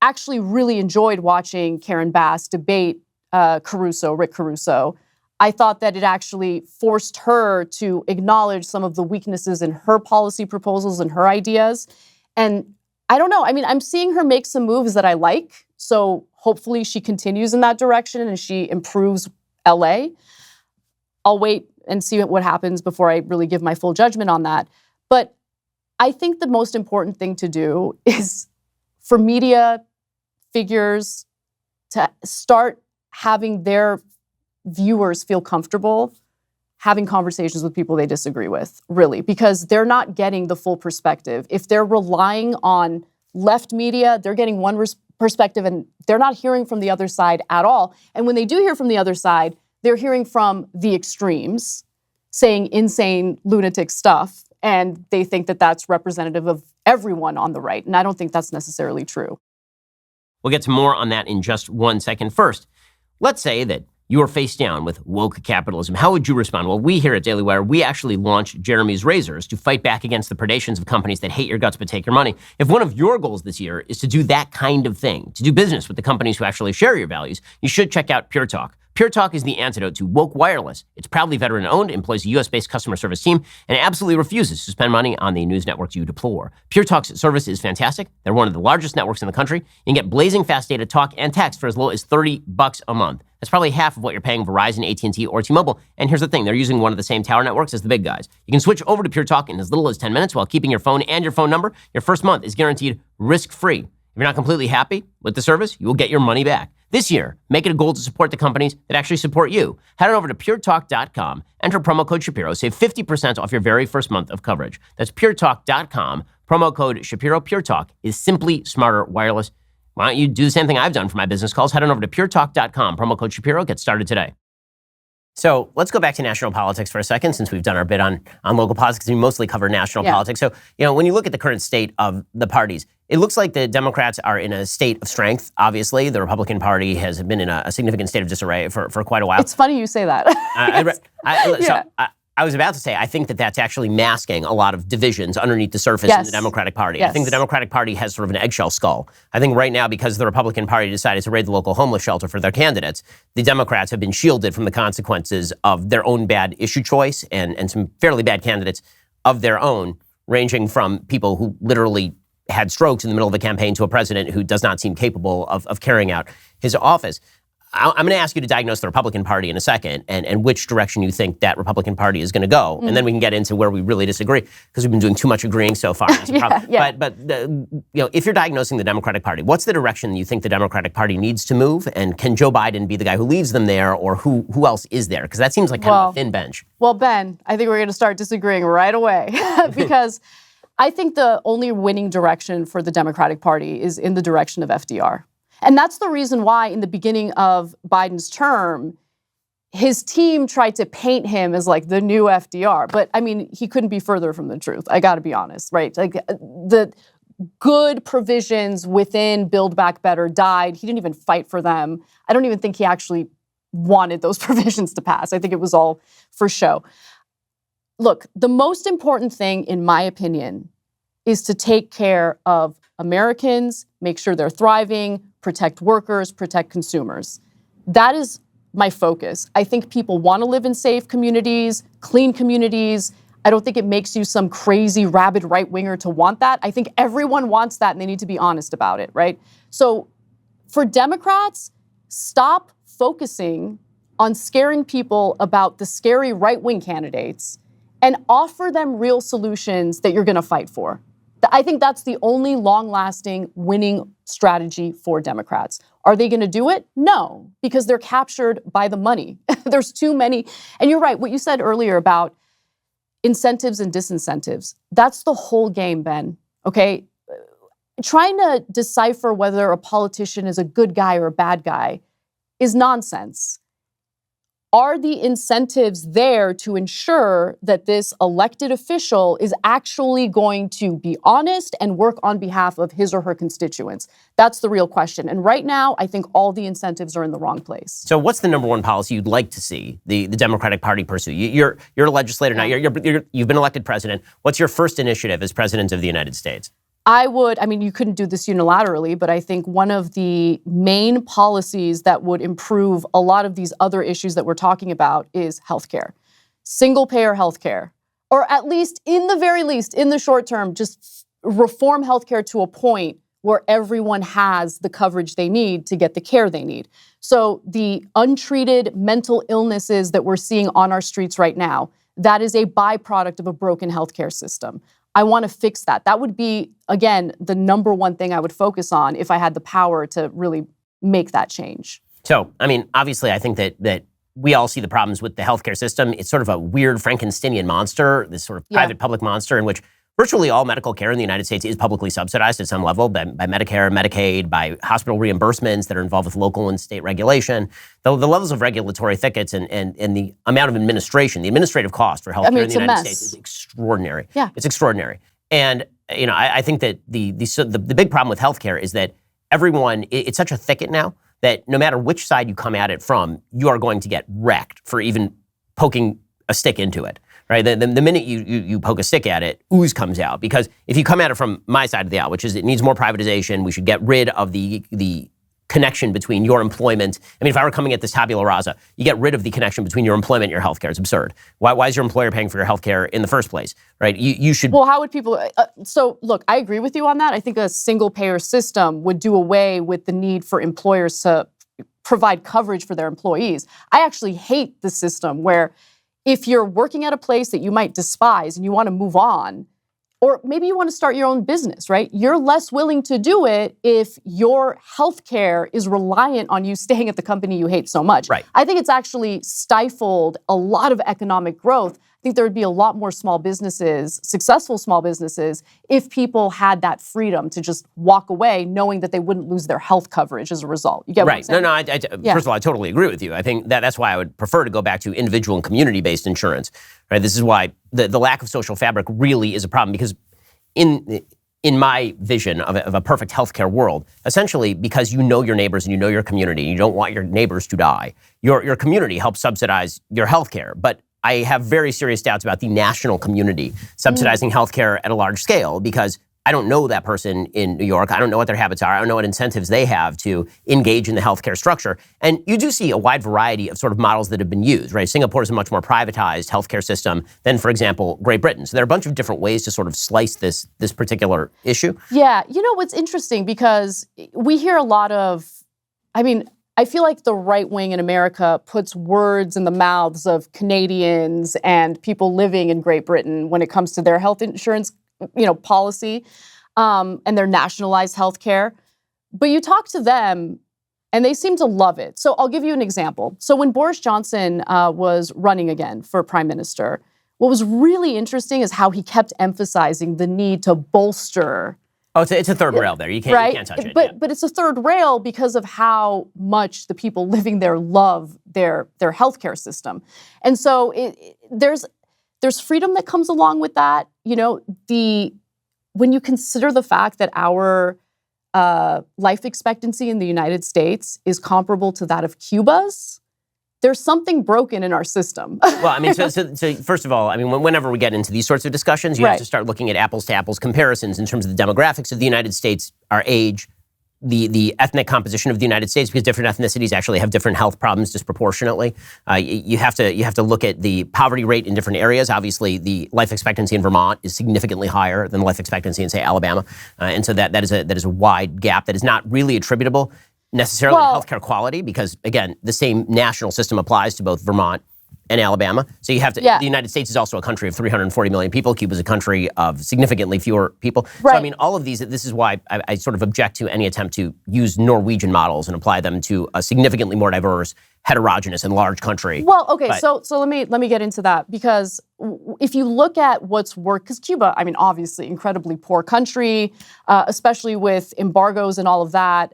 actually really enjoyed watching Karen Bass debate Rick Caruso. I thought that it actually forced her to acknowledge some of the weaknesses in her policy proposals and her ideas. And I don't know. I mean, I'm seeing her make some moves that I like. So hopefully she continues in that direction and she improves LA. I'll wait and see what happens before I really give my full judgment on that. But I think the most important thing to do is for media figures to start having their viewers feel comfortable having conversations with people they disagree with, really, because they're not getting the full perspective. If they're relying on left media, they're getting one perspective and they're not hearing from the other side at all. And when they do hear from the other side, they're hearing from the extremes saying insane, lunatic stuff, and they think that that's representative of everyone on the right. And I don't think that's necessarily true. We'll get to more on that in just 1 second. First, let's say that you are face down with woke capitalism. How would you respond? Well, we here at Daily Wire, we actually launched Jeremy's Razors to fight back against the predations of companies that hate your guts but take your money. If one of your goals this year is to do that kind of thing, to do business with the companies who actually share your values, you should check out Pure Talk. Pure Talk is the antidote to woke wireless. It's proudly veteran-owned, employs a U.S.-based customer service team, and absolutely refuses to spend money on the news networks you deplore. Pure Talk's service is fantastic. They're one of the largest networks in the country. You can get blazing fast data, talk, and text for as low as $30 a month. That's probably half of what you're paying Verizon, AT&T, or T-Mobile. And here's the thing, they're using one of the same tower networks as the big guys. You can switch over to Pure Talk in as little as 10 minutes while keeping your phone and your phone number. Your first month is guaranteed risk-free. If you're not completely happy with the service, you will get your money back. This year, make it a goal to support the companies that actually support you. Head on over to puretalk.com, enter promo code Shapiro, save 50% off your very first month of coverage. That's puretalk.com, promo code Shapiro. Pure Talk is simply smarter wireless. Why don't you do the same thing I've done for my business calls? Head on over to puretalk.com, promo code Shapiro. Get started today. So let's go back to national politics for a second, since we've done our bit on local politics. We mostly cover national politics. So, when you look at the current state of the parties, it looks like the Democrats are in a state of strength, obviously. The Republican Party has been in a significant state of disarray for quite a while. It's funny you say that. I was about to say, I think that that's actually masking a lot of divisions underneath the surface in the Democratic Party. Yes. I think the Democratic Party has sort of an eggshell skull. I think right now, because the Republican Party decided to raid the local homeless shelter for their candidates, the Democrats have been shielded from the consequences of their own bad issue choice and some fairly bad candidates of their own, ranging from people who literally had strokes in the middle of a campaign to a president who does not seem capable of carrying out his office. I'm going to ask you to diagnose the Republican Party in a second and which direction you think that Republican Party is going to go. And then we can get into where we really disagree, because we've been doing too much agreeing so far. But if you're diagnosing the Democratic Party, what's the direction you think the Democratic Party needs to move? And can Joe Biden be the guy who leads them there, or who else is there? Because that seems like kind of a thin bench. Well, Ben, I think we're going to start disagreeing right away because I think the only winning direction for the Democratic Party is in the direction of FDR. And that's the reason why in the beginning of Biden's term, his team tried to paint him as like the new FDR. But I mean, he couldn't be further from the truth. I got to be honest, right? Like the good provisions within Build Back Better died. He didn't even fight for them. I don't even think he actually wanted those provisions to pass. I think it was all for show. Look, the most important thing, in my opinion, is to take care of Americans, make sure they're thriving, protect workers, protect consumers. That is my focus. I think people want to live in safe communities, clean communities. I don't think it makes you some crazy rabid right-winger to want that. I think everyone wants that, and they need to be honest about it, right? So for Democrats, stop focusing on scaring people about the scary right-wing candidates and offer them real solutions that you're going to fight for. I think that's the only long-lasting winning strategy for Democrats. Are they going to do it? No, because they're captured by the money. There's too many. And you're right, what you said earlier about incentives and disincentives, that's the whole game, Ben, okay? Trying to decipher whether a politician is a good guy or a bad guy is nonsense. are the incentives there to ensure that this elected official is actually going to be honest and work on behalf of his or her constituents? That's the real question. And right now, I think all the incentives are in the wrong place. So what's the number one policy you'd like to see the Democratic Party pursue? You're a legislator now. You've been elected president. What's your first initiative as president of the United States? You couldn't do this unilaterally, but I think one of the main policies that would improve a lot of these other issues that we're talking about is healthcare. Single-payer healthcare, or at least, in the very least, in the short term, just reform healthcare to a point where everyone has the coverage they need to get the care they need. So the untreated mental illnesses that we're seeing on our streets right now, that is a byproduct of a broken healthcare system. I want to fix that. That would be, again, the number one thing I would focus on if I had the power to really make that change. So, obviously, I think that we all see the problems with the healthcare system. It's sort of a weird Frankensteinian monster, this sort of private-public monster in which virtually all medical care in the United States is publicly subsidized at some level by Medicare, Medicaid, by hospital reimbursements that are involved with local and state regulation. The levels of regulatory thickets and the amount of administration, the administrative cost for healthcare in the United States is extraordinary. Yeah. It's extraordinary. And I think that the big problem with healthcare is that everyone, it's such a thicket now that no matter which side you come at it from, you are going to get wrecked for even poking a stick into it. Right, the minute you poke a stick at it, ooze comes out. Because if you come at it from my side of the aisle, which is it needs more privatization, we should get rid of the connection between your employment. If I were coming at this tabula rasa, you get rid of the connection between your employment and your healthcare. It's absurd. Why is your employer paying for your healthcare in the first place? Right? You should. Well, how would people? So look, I agree with you on that. I think a single-payer system would do away with the need for employers to provide coverage for their employees. I actually hate the system where, if you're working at a place that you might despise and you want to move on, or maybe you want to start your own business, right? You're less willing to do it if your healthcare is reliant on you staying at the company you hate so much. Right. I think it's actually stifled a lot of economic growth. I think there would be a lot more small businesses, successful small businesses, if people had that freedom to just walk away knowing that they wouldn't lose their health coverage as a result. You get what I'm saying? No, first of all, I totally agree with you. I think that's why I would prefer to go back to individual and community-based insurance. Right? This is why the lack of social fabric really is a problem, because in my vision of a perfect healthcare world, essentially because you know your neighbors and you know your community, and you don't want your neighbors to die, your community helps subsidize your healthcare. But I have very serious doubts about the national community subsidizing healthcare at a large scale, because I don't know that person in New York. I don't know what their habits are. I don't know what incentives they have to engage in the healthcare structure. And you do see a wide variety of sort of models that have been used, right? Singapore is a much more privatized healthcare system than, for example, Great Britain. So there are a bunch of different ways to sort of slice this particular issue. Yeah, you know what's interesting, because we hear a lot of, I feel like the right wing in America puts words in the mouths of Canadians and people living in Great Britain when it comes to their health insurance, policy, and their nationalized healthcare. But you talk to them and they seem to love it. So I'll give you an example. So when Boris Johnson was running again for prime minister, what was really interesting is how he kept emphasizing the need to bolster. Oh, it's a third rail there. You can't touch it. But it's a third rail because of how much the people living there love their healthcare system. And so there's freedom that comes along with that. When you consider the fact that our life expectancy in the United States is comparable to that of Cuba's, there's something broken in our system. Well, so first of all, whenever we get into these sorts of discussions, you have to start looking at apples to apples comparisons in terms of the demographics of the United States, our age, the ethnic composition of the United States, because different ethnicities actually have different health problems disproportionately. You have to look at the poverty rate in different areas. Obviously, the life expectancy in Vermont is significantly higher than the life expectancy in, say, Alabama, and so that is a wide gap that is not really attributable necessarily to healthcare quality, because again, the same national system applies to both Vermont and Alabama. So you have to, the United States is also a country of 340 million people. Cuba is a country of significantly fewer people. Right. So all of these, this is why I sort of object to any attempt to use Norwegian models and apply them to a significantly more diverse, heterogeneous, and large country. Well, okay, so let me get into that, because if you look at what's worked, because Cuba, obviously incredibly poor country, especially with embargoes and all of that,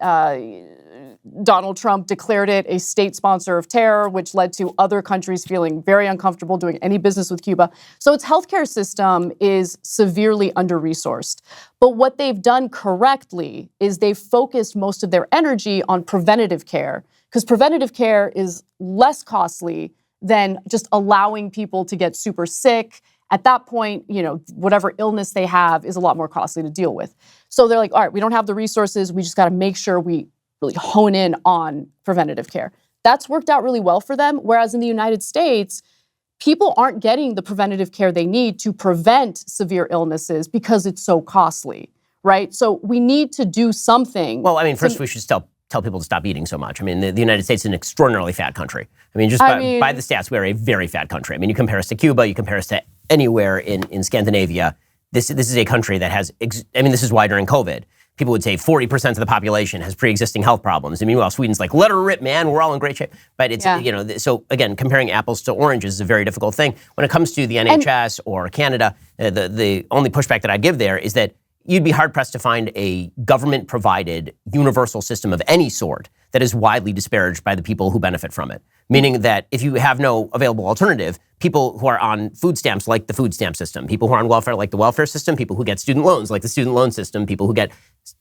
Donald Trump declared it a state sponsor of terror, which led to other countries feeling very uncomfortable doing any business with Cuba. So its healthcare system is severely under-resourced. But what they've done correctly is they've focused most of their energy on preventative care, because preventative care is less costly than just allowing people to get super sick. At that point, whatever illness they have is a lot more costly to deal with. So they're like, all right, we don't have the resources. We just got to make sure we really hone in on preventative care. That's worked out really well for them. Whereas in the United States, people aren't getting the preventative care they need to prevent severe illnesses because it's so costly, right? So we need to do something. Well, I mean, first we should tell people to stop eating so much. I mean, the United States is an extraordinarily fat country. I mean, by the stats, we're a very fat country. I mean, you compare us to Cuba, you compare us to anywhere in Scandinavia. This is a country that has, this is why during COVID, people would say 40% of the population has pre-existing health problems. And meanwhile, Sweden's like, let her rip, man, we're all in great shape. But it's, so again, comparing apples to oranges is a very difficult thing. When it comes to the NHS or Canada, the only pushback that I'd give there is that you'd be hard-pressed to find a government-provided universal system of any sort that is widely disparaged by the people who benefit from it. Meaning that if you have no available alternative, people who are on food stamps like the food stamp system, people who are on welfare like the welfare system, people who get student loans like the student loan system, people who get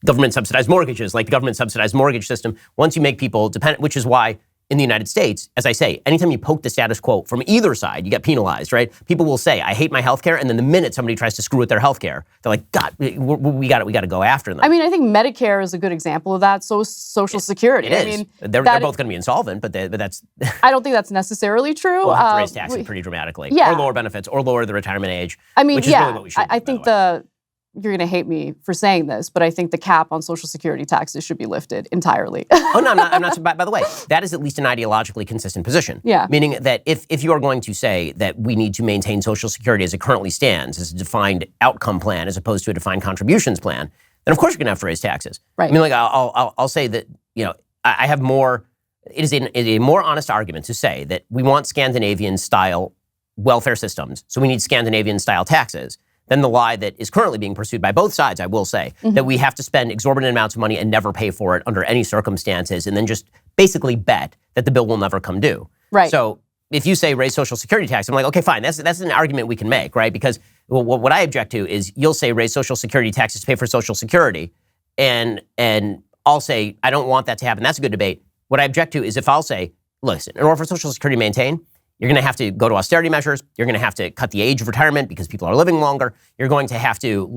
government-subsidized mortgages like the government-subsidized mortgage system, once you make people dependent, which is why in the United States, as I say, anytime you poke the status quo from either side, you get penalized, right? People will say, I hate my healthcare, and then the minute somebody tries to screw with their healthcare, they're like, God, we got to go after them. I mean, I think Medicare is a good example of that. So is Social Security. It is. I mean, they're both going to be insolvent, but that's... I don't think that's necessarily true. We'll have to raise taxes pretty dramatically, or lower benefits, or lower the retirement age. I mean, which is really what we should do, I think you're going to hate me for saying this, but I think the cap on Social Security taxes should be lifted entirely. Oh, no, I'm not. By the way, that is at least an ideologically consistent position. Yeah. Meaning that if you are going to say that we need to maintain Social Security as it currently stands, as a defined outcome plan as opposed to a defined contributions plan, then of course you're going to have to raise taxes. Right. I mean, like I'll say that, I have more, it is a more honest argument to say that we want Scandinavian-style welfare systems, so we need Scandinavian-style taxes, than the lie that is currently being pursued by both sides, I will say, that we have to spend exorbitant amounts of money and never pay for it under any circumstances, and then just basically bet that the bill will never come due. Right. So if you say raise Social Security tax, I'm like, okay, fine, that's an argument we can make, right? Because what I object to is you'll say raise Social Security taxes to pay for Social Security, and I'll say I don't want that to happen. That's a good debate. What I object to is if I'll say, listen, in order for Social Security to maintain, you're going to have to go to austerity measures. You're going to have to cut the age of retirement because people are living longer. You're going to have to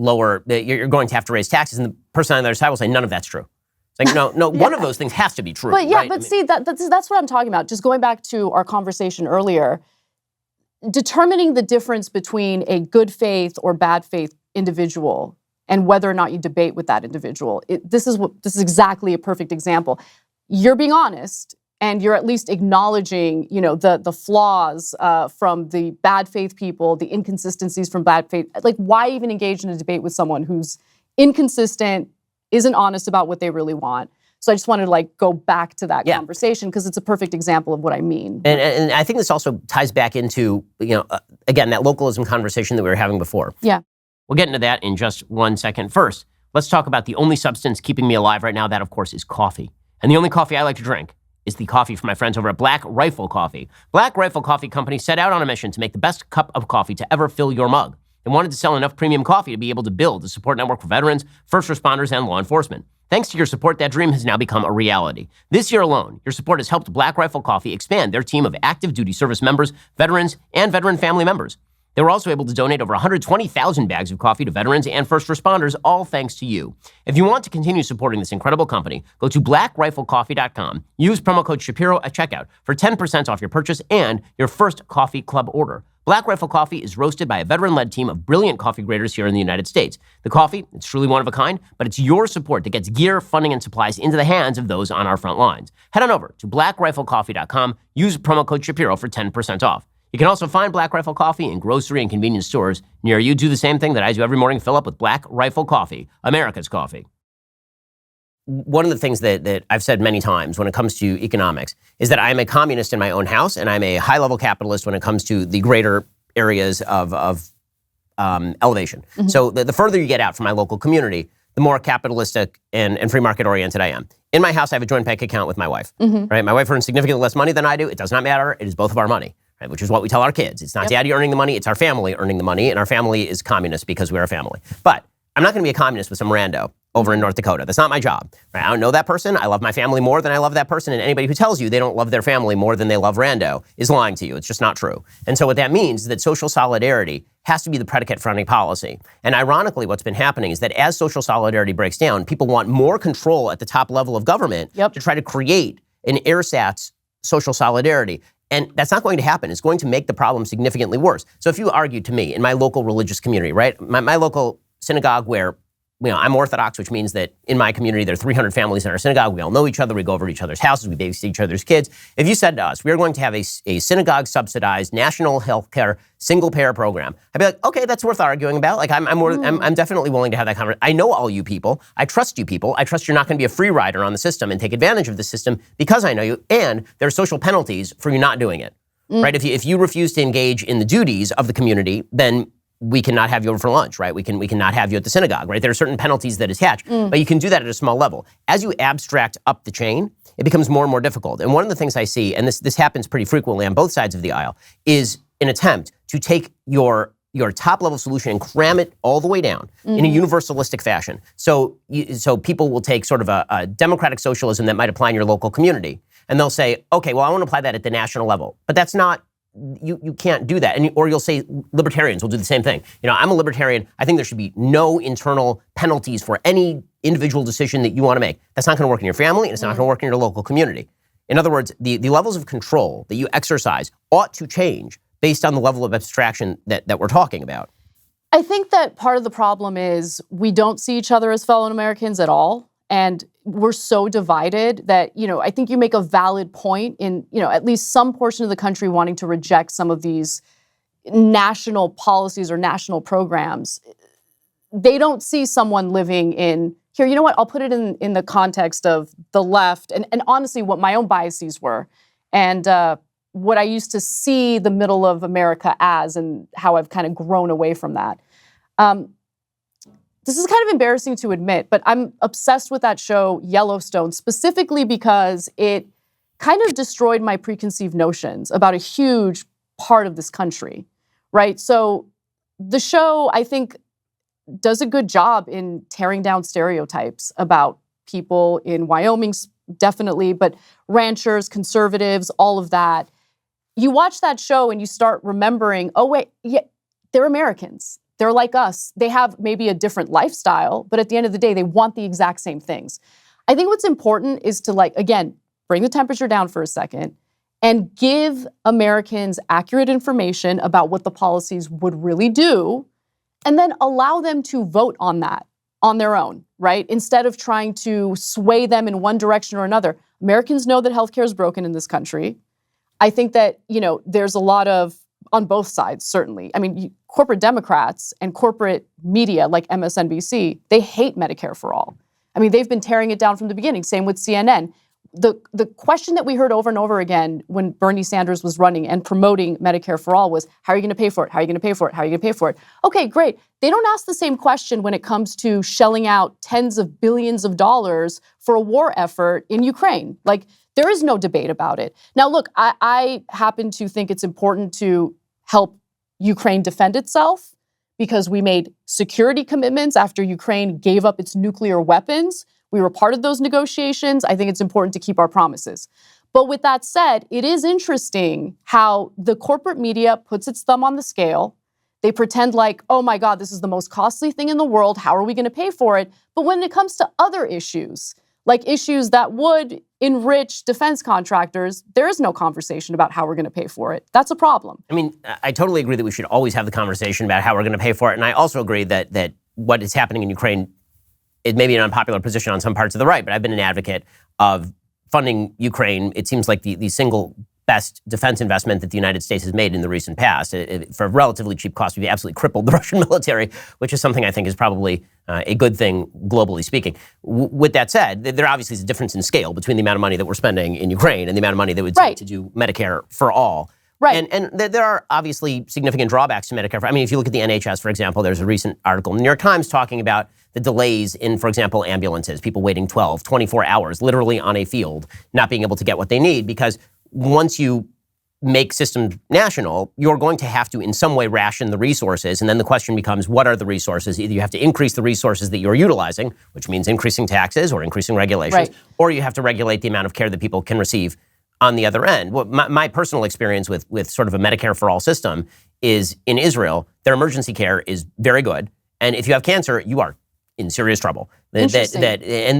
you're going to have to raise taxes. And the person on the other side will say, none of that's true. It's like, no, one of those things has to be true. But right? See, that's what I'm talking about. Just going back to our conversation earlier, determining the difference between a good faith or bad faith individual and whether or not you debate with that individual. This is exactly a perfect example. You're being honest. And you're at least acknowledging, the flaws from the bad faith people, the inconsistencies from bad faith. Like, why even engage in a debate with someone who's inconsistent, isn't honest about what they really want? So I just wanted to go back to that conversation because it's a perfect example of what I mean. And I think this also ties back into, again, that localism conversation that we were having before. Yeah. We'll get into that in just 1 second. First, let's talk about the only substance keeping me alive right now. That, of course, is coffee. And the only coffee I like to drink is the coffee from my friends over at Black Rifle Coffee. Black Rifle Coffee Company set out on a mission to make the best cup of coffee to ever fill your mug. They wanted to sell enough premium coffee to be able to build a support network for veterans, first responders, and law enforcement. Thanks to your support, that dream has now become a reality. This year alone, your support has helped Black Rifle Coffee expand their team of active duty service members, veterans, and veteran family members. They were also able to donate over 120,000 bags of coffee to veterans and first responders, all thanks to you. If you want to continue supporting this incredible company, go to blackriflecoffee.com. Use promo code Shapiro at checkout for 10% off your purchase and your first coffee club order. Black Rifle Coffee is roasted by a veteran-led team of brilliant coffee graders here in the United States. The coffee, it's truly one of a kind, but it's your support that gets gear, funding, and supplies into the hands of those on our front lines. Head on over to blackriflecoffee.com. Use promo code Shapiro for 10% off. You can also find Black Rifle Coffee in grocery and convenience stores near you. Do the same thing that I do every morning. Fill up with Black Rifle Coffee, America's coffee. One of the things that I've said many times when it comes to economics is that I'm a communist in my own house, and I'm a high-level capitalist when it comes to the greater areas of elevation. Mm-hmm. So the further you get out from my local community, the more capitalistic and free market oriented I am. In my house, I have a joint bank account with my wife, right? My wife earns significantly less money than I do. It does not matter. It is both of our money, right? Which is what we tell our kids. It's not daddy earning the money. It's our family earning the money. And our family is communist because we're a family. But I'm not going to be a communist with some rando over in North Dakota. That's not my job. Right? I don't know that person. I love my family more than I love that person. And anybody who tells you they don't love their family more than they love rando is lying to you. It's just not true. And so what that means is that social solidarity has to be the predicate for any policy. And ironically, what's been happening is that as social solidarity breaks down, people want more control at the top level of government to try to create an ersatz social solidarity. And that's not going to happen. It's going to make the problem significantly worse. So if you argued to me in my local religious community, right, my local synagogue where I'm Orthodox, which means that in my community, there are 300 families in our synagogue. We all know each other. We go over to each other's houses. We babysit each other's kids. If you said to us, we're going to have a synagogue-subsidized national healthcare single-payer program, I'd be like, okay, that's worth arguing about. Like, I'm definitely willing to have that conversation. I know all you people. I trust you people. I trust you're not going to be a free rider on the system and take advantage of the system because I know you. And there are social penalties for you not doing it, right? If you refuse to engage in the duties of the community, then we cannot have you over for lunch, right? We cannot have you at the synagogue, right? There are certain penalties that attach, but you can do that at a small level. As you abstract up the chain, it becomes more and more difficult. And one of the things I see, and this happens pretty frequently on both sides of the aisle, is an attempt to take your top level solution and cram it all the way down in a universalistic fashion. So people will take sort of a democratic socialism that might apply in your local community, and they'll say, okay, well, I want to apply that at the national level, but that's not. You can't do that. Or you'll say libertarians will do the same thing. I'm a libertarian. I think there should be no internal penalties for any individual decision that you want to make. That's not going to work in your family, and it's not going to work in your local community. In other words, the levels of control that you exercise ought to change based on the level of abstraction that we're talking about. I think that part of the problem is we don't see each other as fellow Americans at all. And we're so divided that, I think you make a valid point in, at least some portion of the country wanting to reject some of these national policies or national programs. They don't see someone living in here. You know what? I'll put it in the context of the left and honestly what my own biases were and what I used to see the middle of America as and how I've kind of grown away from that. This is kind of embarrassing to admit, but I'm obsessed with that show, Yellowstone, specifically because it kind of destroyed my preconceived notions about a huge part of this country, right? So the show, I think, does a good job in tearing down stereotypes about people in Wyoming, definitely, but ranchers, conservatives, all of that. You watch that show and you start remembering, oh, wait, yeah, they're Americans. They're like us. They have maybe a different lifestyle, but at the end of the day, they want the exact same things. I think what's important is to, again, bring the temperature down for a second and give Americans accurate information about what the policies would really do, and then allow them to vote on that on their own, right? Instead of trying to sway them in one direction or another. Americans know that healthcare is broken in this country. I think that, there's a lot of, on both sides, certainly. I mean, corporate Democrats and corporate media like MSNBC, they hate Medicare for all. I mean, they've been tearing it down from the beginning. Same with CNN. The question that we heard over and over again when Bernie Sanders was running and promoting Medicare for all was, how are you going to pay for it? How are you going to pay for it? How are you going to pay for it? Okay, great. They don't ask the same question when it comes to shelling out tens of billions of dollars for a war effort in Ukraine. There is no debate about it. Now, look, I happen to think it's important to help Ukraine defend itself because we made security commitments after Ukraine gave up its nuclear weapons. We were part of those negotiations. I think it's important to keep our promises. But with that said, it is interesting how the corporate media puts its thumb on the scale. They pretend like, oh my God, this is the most costly thing in the world. How are we going to pay for it? But when it comes to other issues, like issues that would enrich defense contractors, there is no conversation about how we're going to pay for it. That's a problem. I mean, I totally agree that we should always have the conversation about how we're going to pay for it. And I also agree that what is happening in Ukraine, it may be an unpopular position on some parts of the right, but I've been an advocate of funding Ukraine. It seems like the single best defense investment that the United States has made in the recent past. For a relatively cheap cost, we've absolutely crippled the Russian military, which is something I think is probably a good thing, globally speaking. With that said, there obviously is a difference in scale between the amount of money that we're spending in Ukraine and the amount of money that would take to do Medicare for all. Right. And there are obviously significant drawbacks to Medicare. I mean, if you look at the NHS, for example, there's a recent article in the New York Times talking about the delays in, for example, ambulances, people waiting 12, 24 hours, literally on a field, not being able to get what they need, because once you make systems national, you're going to have to in some way ration the resources. And then the question becomes, what are the resources? Either you have to increase the resources that you're utilizing, which means increasing taxes or increasing regulations, or you have to regulate the amount of care that people can receive on the other end. Well, my personal experience with sort of a Medicare for all system is in Israel, their emergency care is very good. And if you have cancer, you are in serious trouble. And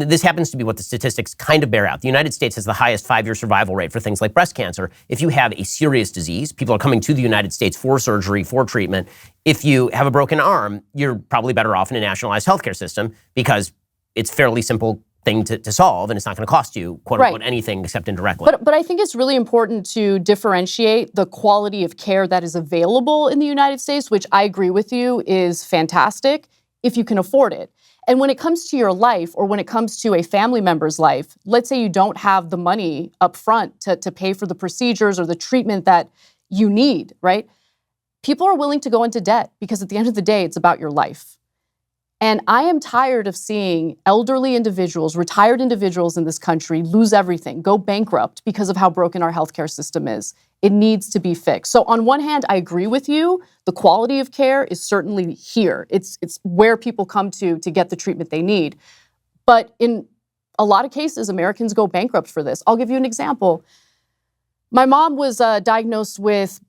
this happens to be what the statistics kind of bear out. The United States has the highest 5-year survival rate for things like breast cancer. If you have a serious disease, people are coming to the United States for surgery, for treatment. If you have a broken arm, you're probably better off in a nationalized healthcare system because it's fairly simple thing to solve, and it's not going to cost you, quote unquote, anything except indirectly. But I think it's really important to differentiate the quality of care that is available in the United States, which I agree with you is fantastic if you can afford it. And when it comes to your life, or when it comes to a family member's life, let's say you don't have the money up front to pay for the procedures or the treatment that you need, right? People are willing to go into debt because at the end of the day, it's about your life. And I am tired of seeing elderly individuals, retired individuals in this country lose everything, go bankrupt because of how broken our healthcare system is. It needs to be fixed. So on one hand, I agree with you. The quality of care is certainly here. It's where people come to get the treatment they need. But in a lot of cases, Americans go bankrupt for this. I'll give you an example. My mom was diagnosed with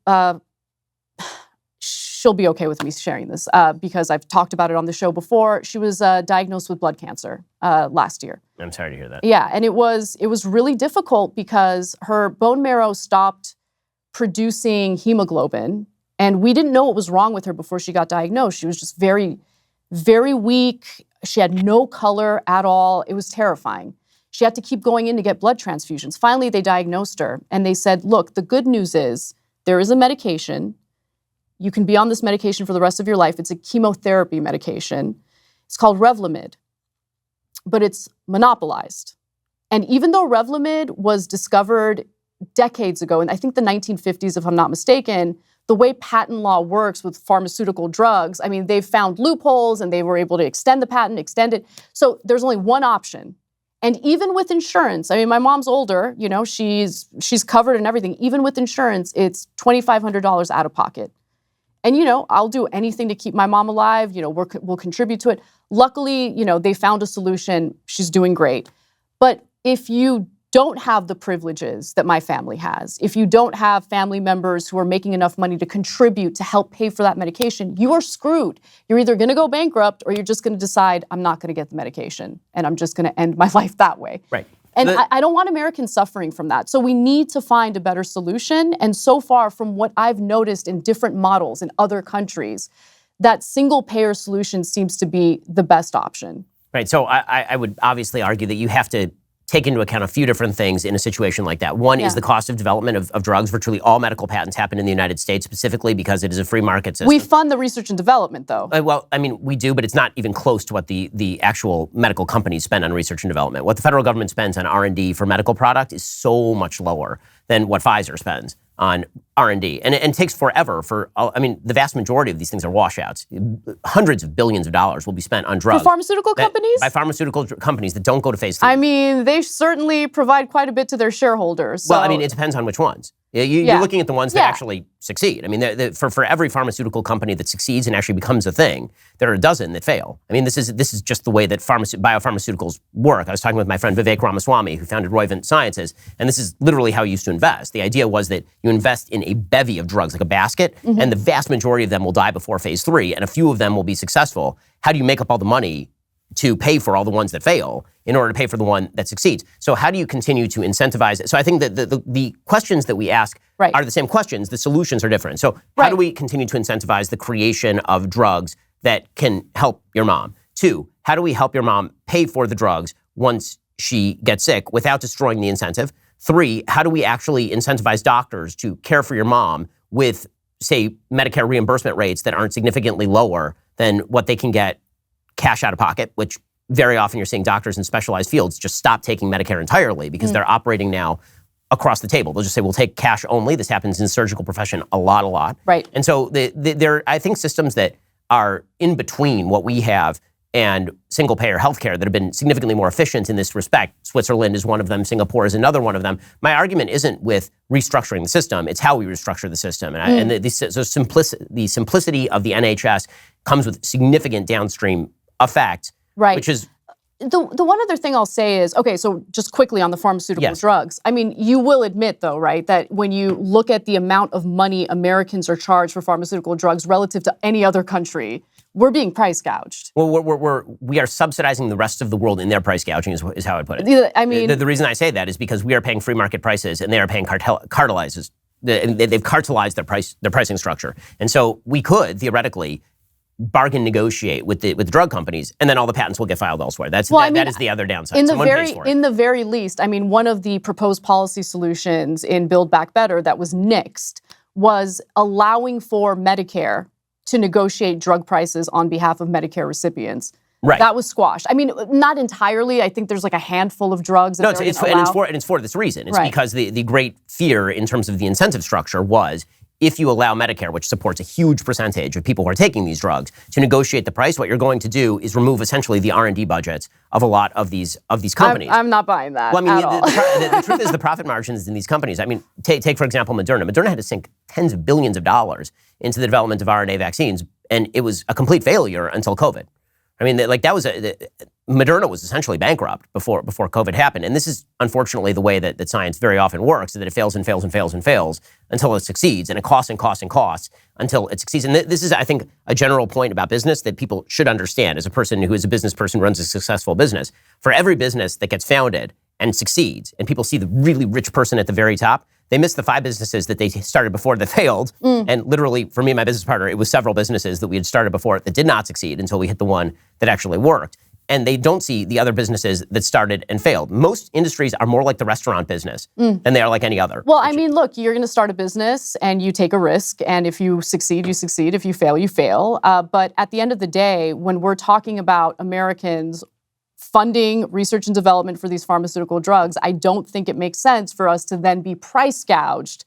she'll be okay with me sharing this because I've talked about it on the show before. She was diagnosed with blood cancer last year. I'm sorry to hear that. Yeah, and it was really difficult because her bone marrow stopped producing hemoglobin, and we didn't know what was wrong with her before she got diagnosed. She was just very, very weak. She had no color at all. It was terrifying. She had to keep going in to get blood transfusions. Finally, they diagnosed her, and they said, look, the good news is there is a medication. You can be on this medication for the rest of your life. It's a chemotherapy medication. It's called Revlimid, but it's monopolized. And even though Revlimid was discovered decades ago, and I think the 1950s, if I'm not mistaken, the way patent law works with pharmaceutical drugs, I mean, they've found loopholes and they were able to extend the patent, extend it. So there's only one option. And even with insurance, I mean, my mom's older, you know, she's covered and everything. Even with insurance, it's $2,500 out of pocket. And, you know, I'll do anything to keep my mom alive. You know, we'll contribute to it. Luckily, you know, they found a solution. She's doing great. But if you don't have the privileges that my family has, if you don't have family members who are making enough money to contribute to help pay for that medication, you are screwed. You're either going to go bankrupt or you're just going to decide, I'm not going to get the medication and I'm just going to end my life that way. Right. And I don't want Americans suffering from that. So we need to find a better solution. And so far, from what I've noticed in different models in other countries, that single-payer solution seems to be the best option. Right. So I would obviously argue that you have to take into account a few different things in a situation like that. One is the cost of development of drugs. Virtually all medical patents happen in the United States, specifically because it is a free market system. We fund the research and development, though. Well, I mean, we do, but it's not even close to what the actual medical companies spend on research and development. What the federal government spends on R&D for medical product is so much lower than what Pfizer spends on R&D. And it takes forever I mean, the vast majority of these things are washouts. Hundreds of billions of dollars will be spent on drugs. For pharmaceutical companies? By pharmaceutical companies that don't go to phase 3. I mean, they certainly provide quite a bit to their shareholders. So. Well, I mean, it depends on which ones. You're looking at the ones that actually succeed. I mean, for every pharmaceutical company that succeeds and actually becomes a thing, there are a dozen that fail. I mean, this is just the way that biopharmaceuticals work. I was talking with my friend Vivek Ramaswamy, who founded Roivant Sciences, and this is literally how you used to invest. The idea was that you invest in a bevy of drugs, like a basket, and the vast majority of them will die before phase 3, and a few of them will be successful. How do you make up all the money to pay for all the ones that fail in order to pay for the one that succeeds? So how do you continue to incentivize it? So I think that the questions that we ask are the same questions. The solutions are different. So how do we continue to incentivize the creation of drugs that can help your mom? 2, how do we help your mom pay for the drugs once she gets sick without destroying the incentive? 3, how do we actually incentivize doctors to care for your mom with, say, Medicare reimbursement rates that aren't significantly lower than what they can get cash out of pocket, which very often you're seeing doctors in specialized fields just stop taking Medicare entirely because they're operating now across the table. They'll just say, we'll take cash only. This happens in the surgical profession a lot. Right. And so there are, I think, systems that are in between what we have and single-payer healthcare that have been significantly more efficient in this respect. Switzerland is one of them. Singapore is another one of them. My argument isn't with restructuring the system. It's how we restructure the system. And the simplicity of the NHS comes with significant downstream effect, right. which is... The one other thing I'll say is, okay, so just quickly on the pharmaceutical drugs. I mean, you will admit, though, right, that when you look at the amount of money Americans are charged for pharmaceutical drugs relative to any other country, we're being price gouged. Well, we are subsidizing the rest of the world in their price gouging is how I put it. I mean... The reason I say that is because we are paying free market prices and they are paying cartelizes. They've cartelized their pricing structure. And so we could, theoretically, bargain negotiate with the drug companies, and then all the patents will get filed elsewhere. That is the other downside. In the very least, I mean, one of the proposed policy solutions in Build Back Better that was nixed was allowing for Medicare to negotiate drug prices on behalf of Medicare recipients. Right. That was squashed. I mean, not entirely. I think there's like a handful of drugs. No, it's for this reason. It's because the great fear in terms of the incentive structure was, if you allow Medicare, which supports a huge percentage of people who are taking these drugs, to negotiate the price, what you're going to do is remove essentially the R&D budgets of a lot of these companies. I'm not buying that. Well, I mean, at all. The truth is the profit margins in these companies. I mean, take for example Moderna. Moderna had to sink tens of billions of dollars into the development of RNA vaccines, and it was a complete failure until COVID. I mean, Moderna was essentially bankrupt before COVID happened. And this is unfortunately the way that science very often works, that it fails and fails and fails and fails until it succeeds. And it costs and costs and costs until it succeeds. And this is, I think, a general point about business that people should understand as a person who is a business person, runs a successful business. For every business that gets founded and succeeds, and people see the really rich person at the very top, they miss the 5 businesses that they started before that failed. And literally, for me and my business partner, it was several businesses that we had started before that did not succeed until we hit the one that actually worked. And they don't see the other businesses that started and failed. Most industries are more like the restaurant business than they are like any other. Well, I mean, look, you're going to start a business and you take a risk. And if you succeed, you succeed. If you fail, you fail. But at the end of the day, when we're talking about Americans funding research and development for these pharmaceutical drugs, I don't think it makes sense for us to then be price gouged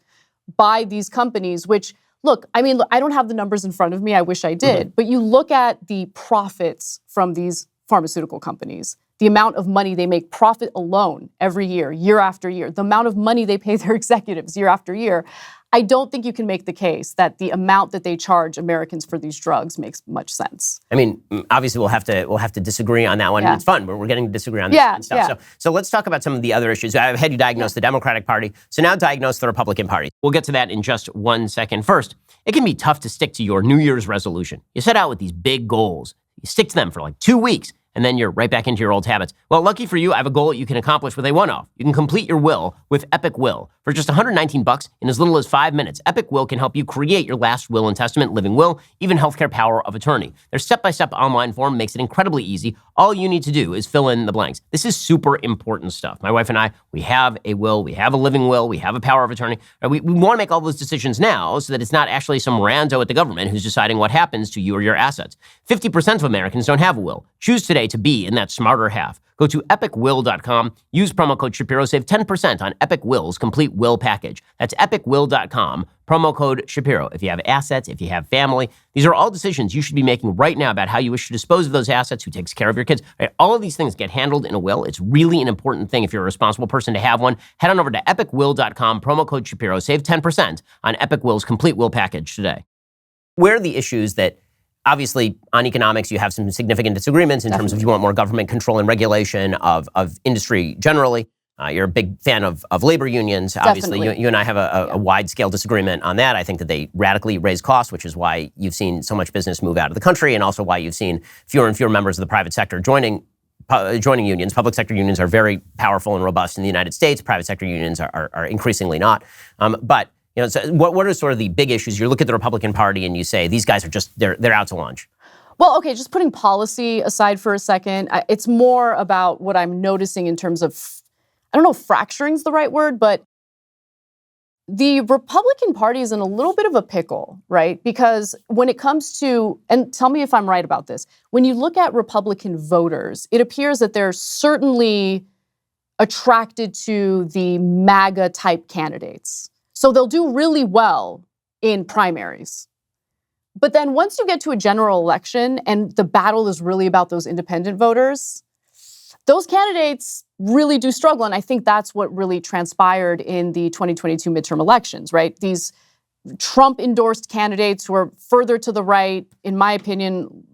by these companies, which, look, I mean, I don't have the numbers in front of me. I wish I did. But you look at the profits from these pharmaceutical companies, the amount of money they make profit alone every year, year after year, the amount of money they pay their executives year after year. I don't think you can make the case that the amount that they charge Americans for these drugs makes much sense. I mean, obviously we'll have to disagree on that one. Yeah. It's fun. We're getting to disagree on this and stuff. Yeah. So let's talk about some of the other issues. I've had you diagnose the Democratic Party. So now diagnose the Republican Party. We'll get to that in just 1 second. First, it can be tough to stick to your New Year's resolution. You set out with these big goals. You stick to them for like 2 weeks, and then you're right back into your old habits. Well, lucky for you, I have a goal you can accomplish with a one-off. You can complete your will with Epic Will. For just $119 in as little as 5 minutes, Epic Will can help you create your last will and testament, living will, even healthcare power of attorney. Their step-by-step online form makes it incredibly easy. All you need to do is fill in the blanks. This is super important stuff. My wife and I, we have a will, we have a living will, we have a power of attorney. We want to make all those decisions now so that it's not actually some rando at the government who's deciding what happens to you or your assets. 50% of Americans don't have a will. Choose today to be in that smarter half. Go to epicwill.com, use promo code Shapiro, save 10% on Epic Will's complete will package. That's epicwill.com, promo code Shapiro. If you have assets, if you have family, these are all decisions you should be making right now about how you wish to dispose of those assets, who takes care of your kids. Right? All of these things get handled in a will. It's really an important thing if you're a responsible person to have one. Head on over to epicwill.com, promo code Shapiro, save 10% on Epic Will's complete will package today. Where are the issues that, obviously, on economics, you have some significant disagreements in terms of you want more government control and regulation of industry generally. You're a big fan of labor unions. Obviously, you and I have a wide-scale disagreement on that. I think that they radically raise costs, which is why you've seen so much business move out of the country, and also why you've seen fewer and fewer members of the private sector joining unions. Public sector unions are very powerful and robust in the United States. Private sector unions are increasingly not. But you know, so what are sort of the big issues? You look at the Republican Party and you say, these guys are just, they're out to lunch. Well, okay, just putting policy aside for a second, it's more about what I'm noticing in terms of, I don't know if fracturing's the right word, but the Republican Party is in a little bit of a pickle, right? Because when it comes to, and tell me if I'm right about this, when you look at Republican voters, it appears that they're certainly attracted to the MAGA type candidates. So they'll do really well in primaries. But then once you get to a general election and the battle is really about those independent voters, those candidates really do struggle. And I think that's what really transpired in the 2022 midterm elections, right? These Trump-endorsed candidates who are further to the right, in my opinion,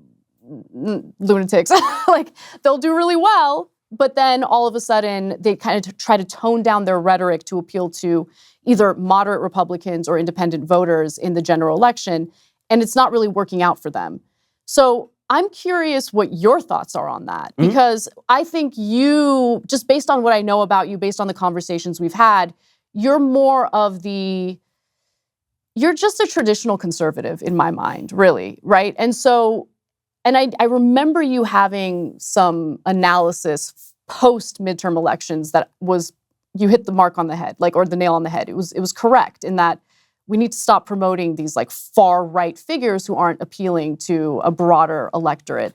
lunatics, like they'll do really well, but then all of a sudden they kind of try to tone down their rhetoric to appeal to either moderate Republicans or independent voters in the general election, and it's not really working out for them. So I'm curious what your thoughts are on that, because I think you, just based on what I know about you, based on the conversations we've had, you're just a traditional conservative in my mind, really, right? And so, and I remember you having some analysis post midterm elections that was, you hit the mark on the head, like, or the nail on the head. It was correct in that we need to stop promoting these like far right figures who aren't appealing to a broader electorate.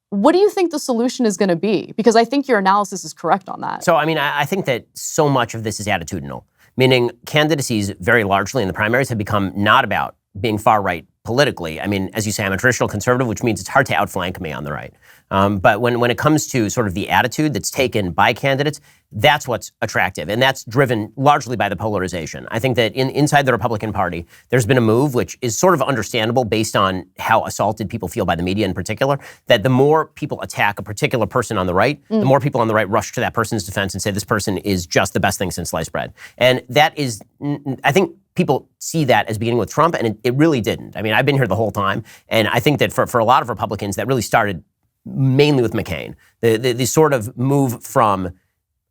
What do you think the solution is going to be? Because I think your analysis is correct on that. So, I mean, I think that so much of this is attitudinal, meaning candidacies very largely in the primaries have become not about being far right politically. I mean, as you say, I'm a traditional conservative, which means it's hard to outflank me on the right. But when it comes to sort of the attitude that's taken by candidates, that's what's attractive. And that's driven largely by the polarization. I think that inside the Republican Party, there's been a move which is sort of understandable based on how assaulted people feel by the media in particular, that the more people attack a particular person on the right, the more people on the right rush to that person's defense and say this person is just the best thing since sliced bread. And that is, I think, people see that as beginning with Trump, and it really didn't. I mean, I've been here the whole time, and I think that for a lot of Republicans, that really started mainly with McCain. The sort of move from,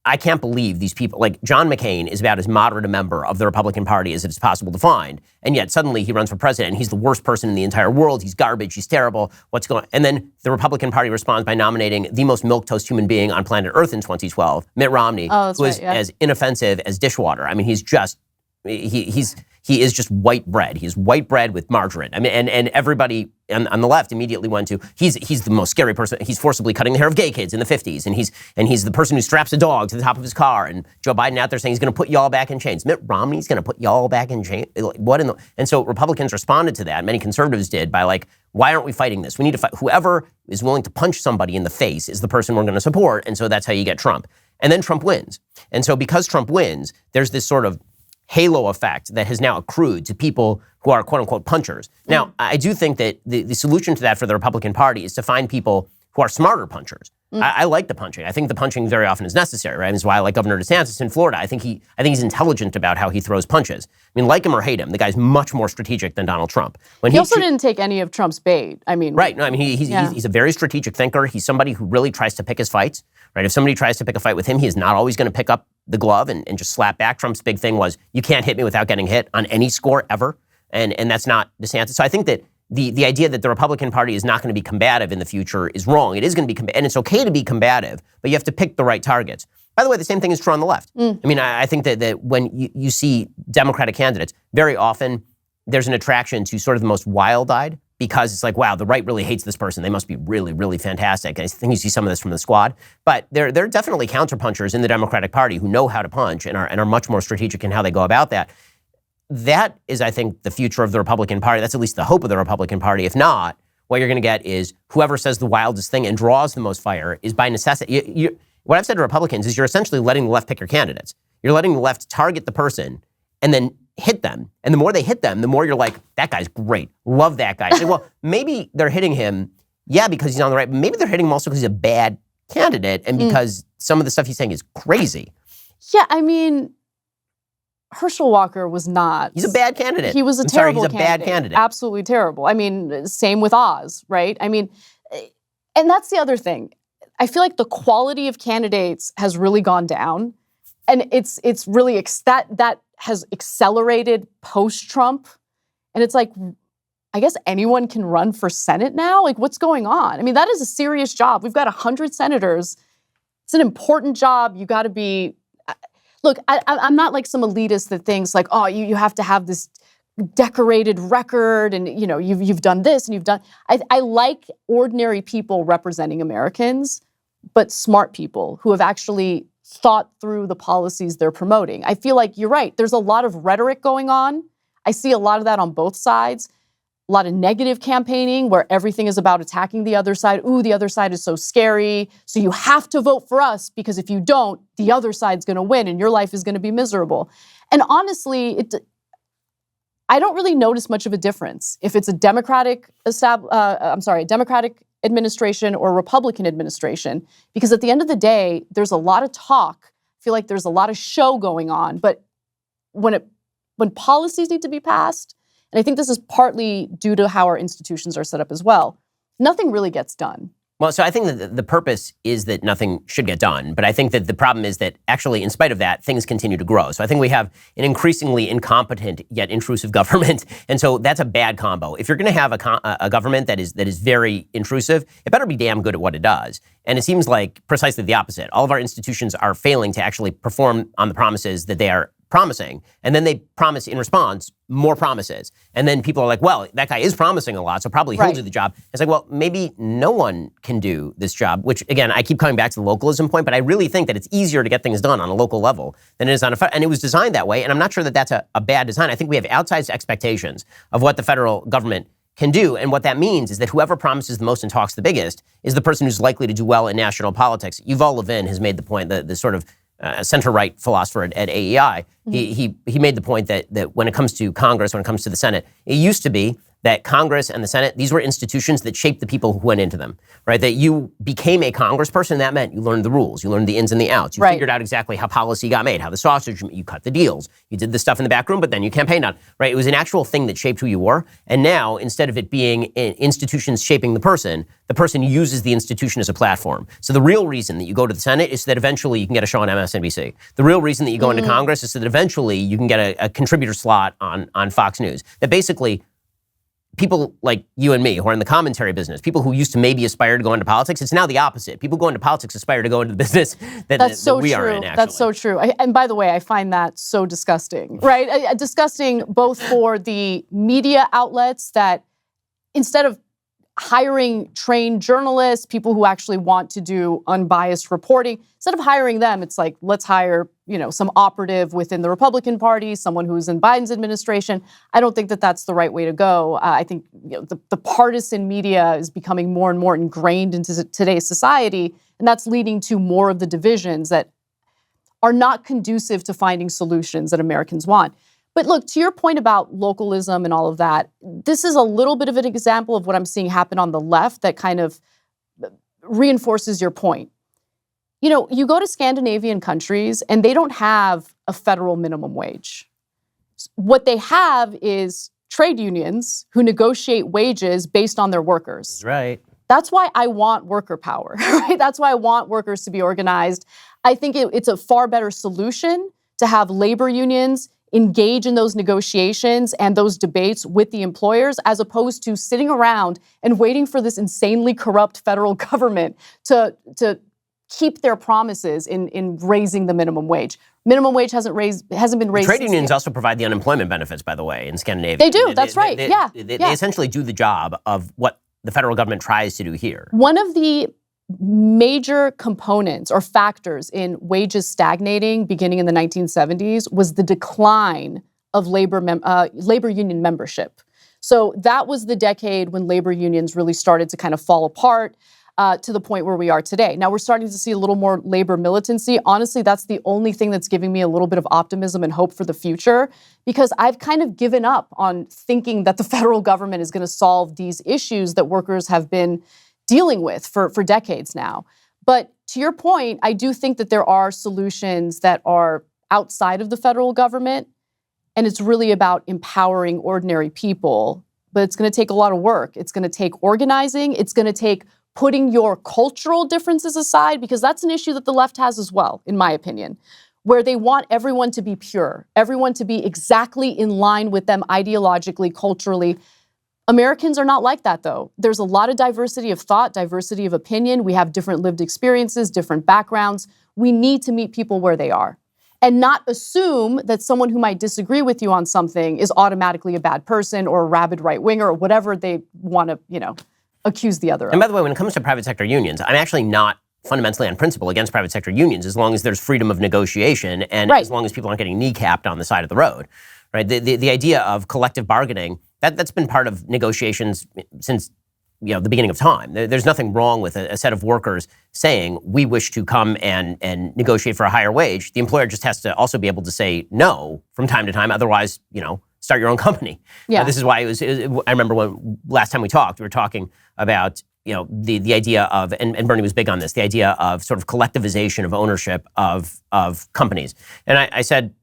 I can't believe these people, like John McCain is about as moderate a member of the Republican Party as it is possible to find, and yet suddenly he runs for president, and he's the worst person in the entire world. He's garbage. He's terrible. What's going on? And then the Republican Party responds by nominating the most milquetoast human being on planet Earth in 2012, Mitt Romney, who is as inoffensive as dishwater. I mean, he's just, he is just white bread. He's white bread with margarine. I mean, and everybody on the left immediately went to, he's the most scary person. He's forcibly cutting the hair of gay kids in the 50s, and he's the person who straps a dog to the top of his car. And Joe Biden out there saying he's going to put y'all back in chains. Mitt Romney's going to put y'all back in chains. What in the? And so Republicans responded to that. Many conservatives did by like, why aren't we fighting this? We need to fight. Whoever is willing to punch somebody in the face is the person we're going to support. And so that's how you get Trump. And then Trump wins. And so because Trump wins, there's this sort of halo effect that has now accrued to people who are quote unquote punchers. Now, I do think that the solution to that for the Republican Party is to find people who are smarter punchers. I like the punching. I think the punching very often is necessary, right? That's why I like Governor DeSantis in Florida. I think he's intelligent about how he throws punches. I mean, like him or hate him, the guy's much more strategic than Donald Trump. When he also didn't take any of Trump's bait. I mean, right? No, I mean he's a very strategic thinker. He's somebody who really tries to pick his fights. Right? If somebody tries to pick a fight with him, he is not always going to pick up the glove and just slap back. Trump's big thing was, you can't hit me without getting hit on any score ever. And that's not DeSantis. So I think that the idea that the Republican Party is not going to be combative in the future is wrong. It is going to be and it's okay to be combative, but you have to pick the right targets. By the way, the same thing is true on the left. I mean, I think that when you see Democratic candidates, very often there's an attraction to sort of the most wild-eyed, because it's like, wow, the right really hates this person. They must be really, really fantastic. I think you see some of this from the squad. But there are definitely counterpunchers in the Democratic Party who know how to punch and are much more strategic in how they go about that. That is, I think, the future of the Republican Party. That's at least the hope of the Republican Party. If not, what you're going to get is whoever says the wildest thing and draws the most fire is by necessity. What I've said to Republicans is you're essentially letting the left pick your candidates. You're letting the left target the person and then hit them. And the more they hit them, the more you're like, that guy's great. Love that guy. Like, well, maybe they're hitting him, yeah, because he's on the right, but maybe they're hitting him also because he's a bad candidate and because some of the stuff he's saying is crazy. Yeah, I mean, Herschel Walker was not. He's a bad candidate. He was a terrible candidate. He's a bad candidate. Absolutely terrible. I mean, same with Oz, right? I mean, and that's the other thing. I feel like the quality of candidates has really gone down. And it's really, that has accelerated post-Trump. And it's like, I guess anyone can run for Senate now? Like, what's going on? I mean, that is a serious job. We've got 100 senators. It's an important job. You got to be, look, I'm not like some elitist that thinks like, oh, you have to have this decorated record and, you know, you've done this and you've done, I like ordinary people representing Americans, but smart people who have actually thought through the policies they're promoting. I feel like you're right. There's a lot of rhetoric going on. I see a lot of that on both sides. lot of negative campaigning where everything is about attacking the other side. Ooh, the other side is so scary. So you have to vote for us because if you don't, the other side's going to win and your life is going to be miserable. And honestly, I don't really notice much of a difference if it's a Democratic administration or a Republican administration, because at the end of the day, there's a lot of talk. I feel like there's a lot of show going on, but when policies need to be passed, and I think this is partly due to how our institutions are set up as well, nothing really gets done. Well, so I think that the purpose is that nothing should get done. But I think that the problem is that actually, in spite of that, things continue to grow. So I think we have an increasingly incompetent yet intrusive government. And so that's a bad combo. If you're going to have a government that is very intrusive, it better be damn good at what it does. And it seems like precisely the opposite. All of our institutions are failing to actually perform on the promises that they are promising. And then they promise in response more promises. And then people are like, well, that guy is promising a lot, so probably he'll do the job. It's like, well, maybe no one can do this job, which again, I keep coming back to the localism point, but I really think that it's easier to get things done on a local level than it is on a federal. And it was designed that way. And I'm not sure that that's a bad design. I think we have outsized expectations of what the federal government can do. And what that means is that whoever promises the most and talks the biggest is the person who's likely to do well in national politics. Yuval Levin has made the point, the sort of center-right philosopher at AEI, he made the point that when it comes to Congress, when it comes to the Senate, it used to be that Congress and the Senate, these were institutions that shaped the people who went into them, right? That you became a congressperson, that meant you learned the rules, you learned the ins and the outs, you figured out exactly how policy got made, how the sausage, you cut the deals, you did the stuff in the back room, but then you campaigned on, right? It was an actual thing that shaped who you were. And now, instead of it being institutions shaping the person uses the institution as a platform. So the real reason that you go to the Senate is so that eventually you can get a show on MSNBC. The real reason that you go into Congress is so that eventually you can get a contributor slot on Fox News. That basically people like you and me who are in the commentary business, people who used to maybe aspire to go into politics, it's now the opposite. People go into politics aspire to go into the business that we are in, actually. That's so true. And by the way, I find that so disgusting, right? Disgusting both for the media outlets that instead of hiring trained journalists, people who actually want to do unbiased reporting, instead of hiring them, it's like, let's hire, some operative within the Republican Party, someone who's in Biden's administration. I don't think that that's the right way to go. I think the partisan media is becoming more and more ingrained into today's society, and that's leading to more of the divisions that are not conducive to finding solutions that Americans want. But look, to your point about localism and all of that, this is a little bit of an example of what I'm seeing happen on the left that kind of reinforces your point. You go to Scandinavian countries and they don't have a federal minimum wage. What they have is trade unions who negotiate wages based on their workers. That's right. That's why I want worker power, right? That's why I want workers to be organized. I think it's a far better solution to have labor unions engage in those negotiations and those debates with the employers, as opposed to sitting around and waiting for this insanely corrupt federal government to keep their promises in raising the minimum wage. Minimum wage hasn't been raised. Trade unions also provide the unemployment benefits, by the way, in Scandinavia. They do. That's right. They essentially do the job of what the federal government tries to do here. One of the major components or factors in wages stagnating beginning in the 1970s was the decline of labor union membership. So that was the decade when labor unions really started to kind of fall apart to the point where we are today. Now we're starting to see a little more labor militancy. Honestly, that's the only thing that's giving me a little bit of optimism and hope for the future, because I've kind of given up on thinking that the federal government is going to solve these issues that workers have been dealing with for decades now. But to your point, I do think that there are solutions that are outside of the federal government, and it's really about empowering ordinary people. But it's going to take a lot of work. It's going to take organizing. It's going to take putting your cultural differences aside, because that's an issue that the left has as well, in my opinion, where they want everyone to be pure, everyone to be exactly in line with them ideologically, culturally. Americans are not like that, though. There's a lot of diversity of thought, diversity of opinion. We have different lived experiences, different backgrounds. We need to meet people where they are and not assume that someone who might disagree with you on something is automatically a bad person or a rabid right-winger or whatever they want to, accuse the other of. And by the way, when it comes to private sector unions, I'm actually not fundamentally on principle against private sector unions as long as there's freedom of negotiation and as long as people aren't getting kneecapped on the side of the road, right? The idea of collective bargaining, That's been part of negotiations since the beginning of time. There's nothing wrong with a set of workers saying we wish to come and negotiate for a higher wage. The employer just has to also be able to say no from time to time. Otherwise, start your own company. Yeah. This is why I remember when last time we talked, we were talking about the idea of, and Bernie was big on this, the idea of sort of collectivization of ownership of companies. And I said,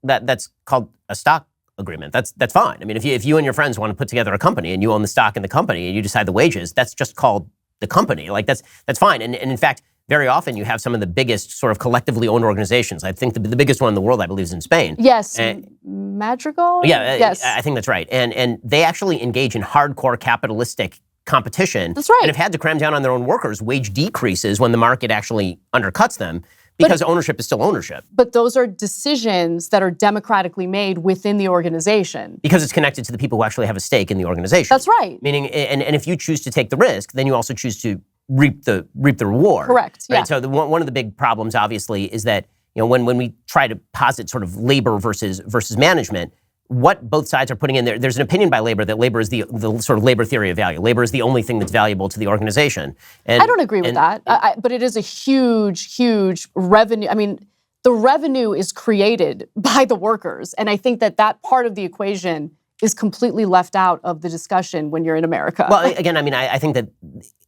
that's called a stock agreement. That's fine. I mean, if you and your friends want to put together a company and you own the stock in the company and you decide the wages, that's just called the company. Like that's fine. And in fact, very often you have some of the biggest sort of collectively owned organizations. I think the biggest one in the world, I believe, is in Spain. Yes, Madrigal? Yeah, yes. I think that's right. And they actually engage in hardcore capitalistic competition. That's right. And have had to cram down on their own workers. Wage decreases when the market actually undercuts them. Because ownership is still ownership. But those are decisions that are democratically made within the organization. Because it's connected to the people who actually have a stake in the organization. That's right. Meaning, and if you choose to take the risk, then you also choose to reap the reward. Correct, right? yeah. So one of the big problems, obviously, is that when we try to posit sort of labor versus management, what both sides are putting in there, there's an opinion by labor that labor is the sort of labor theory of value. Labor is the only thing that's valuable to the organization. And I don't agree with that, but it is a huge, huge revenue. I mean, the revenue is created by the workers. And I think that part of the equation is completely left out of the discussion when you're in America. Well, again, I mean, I think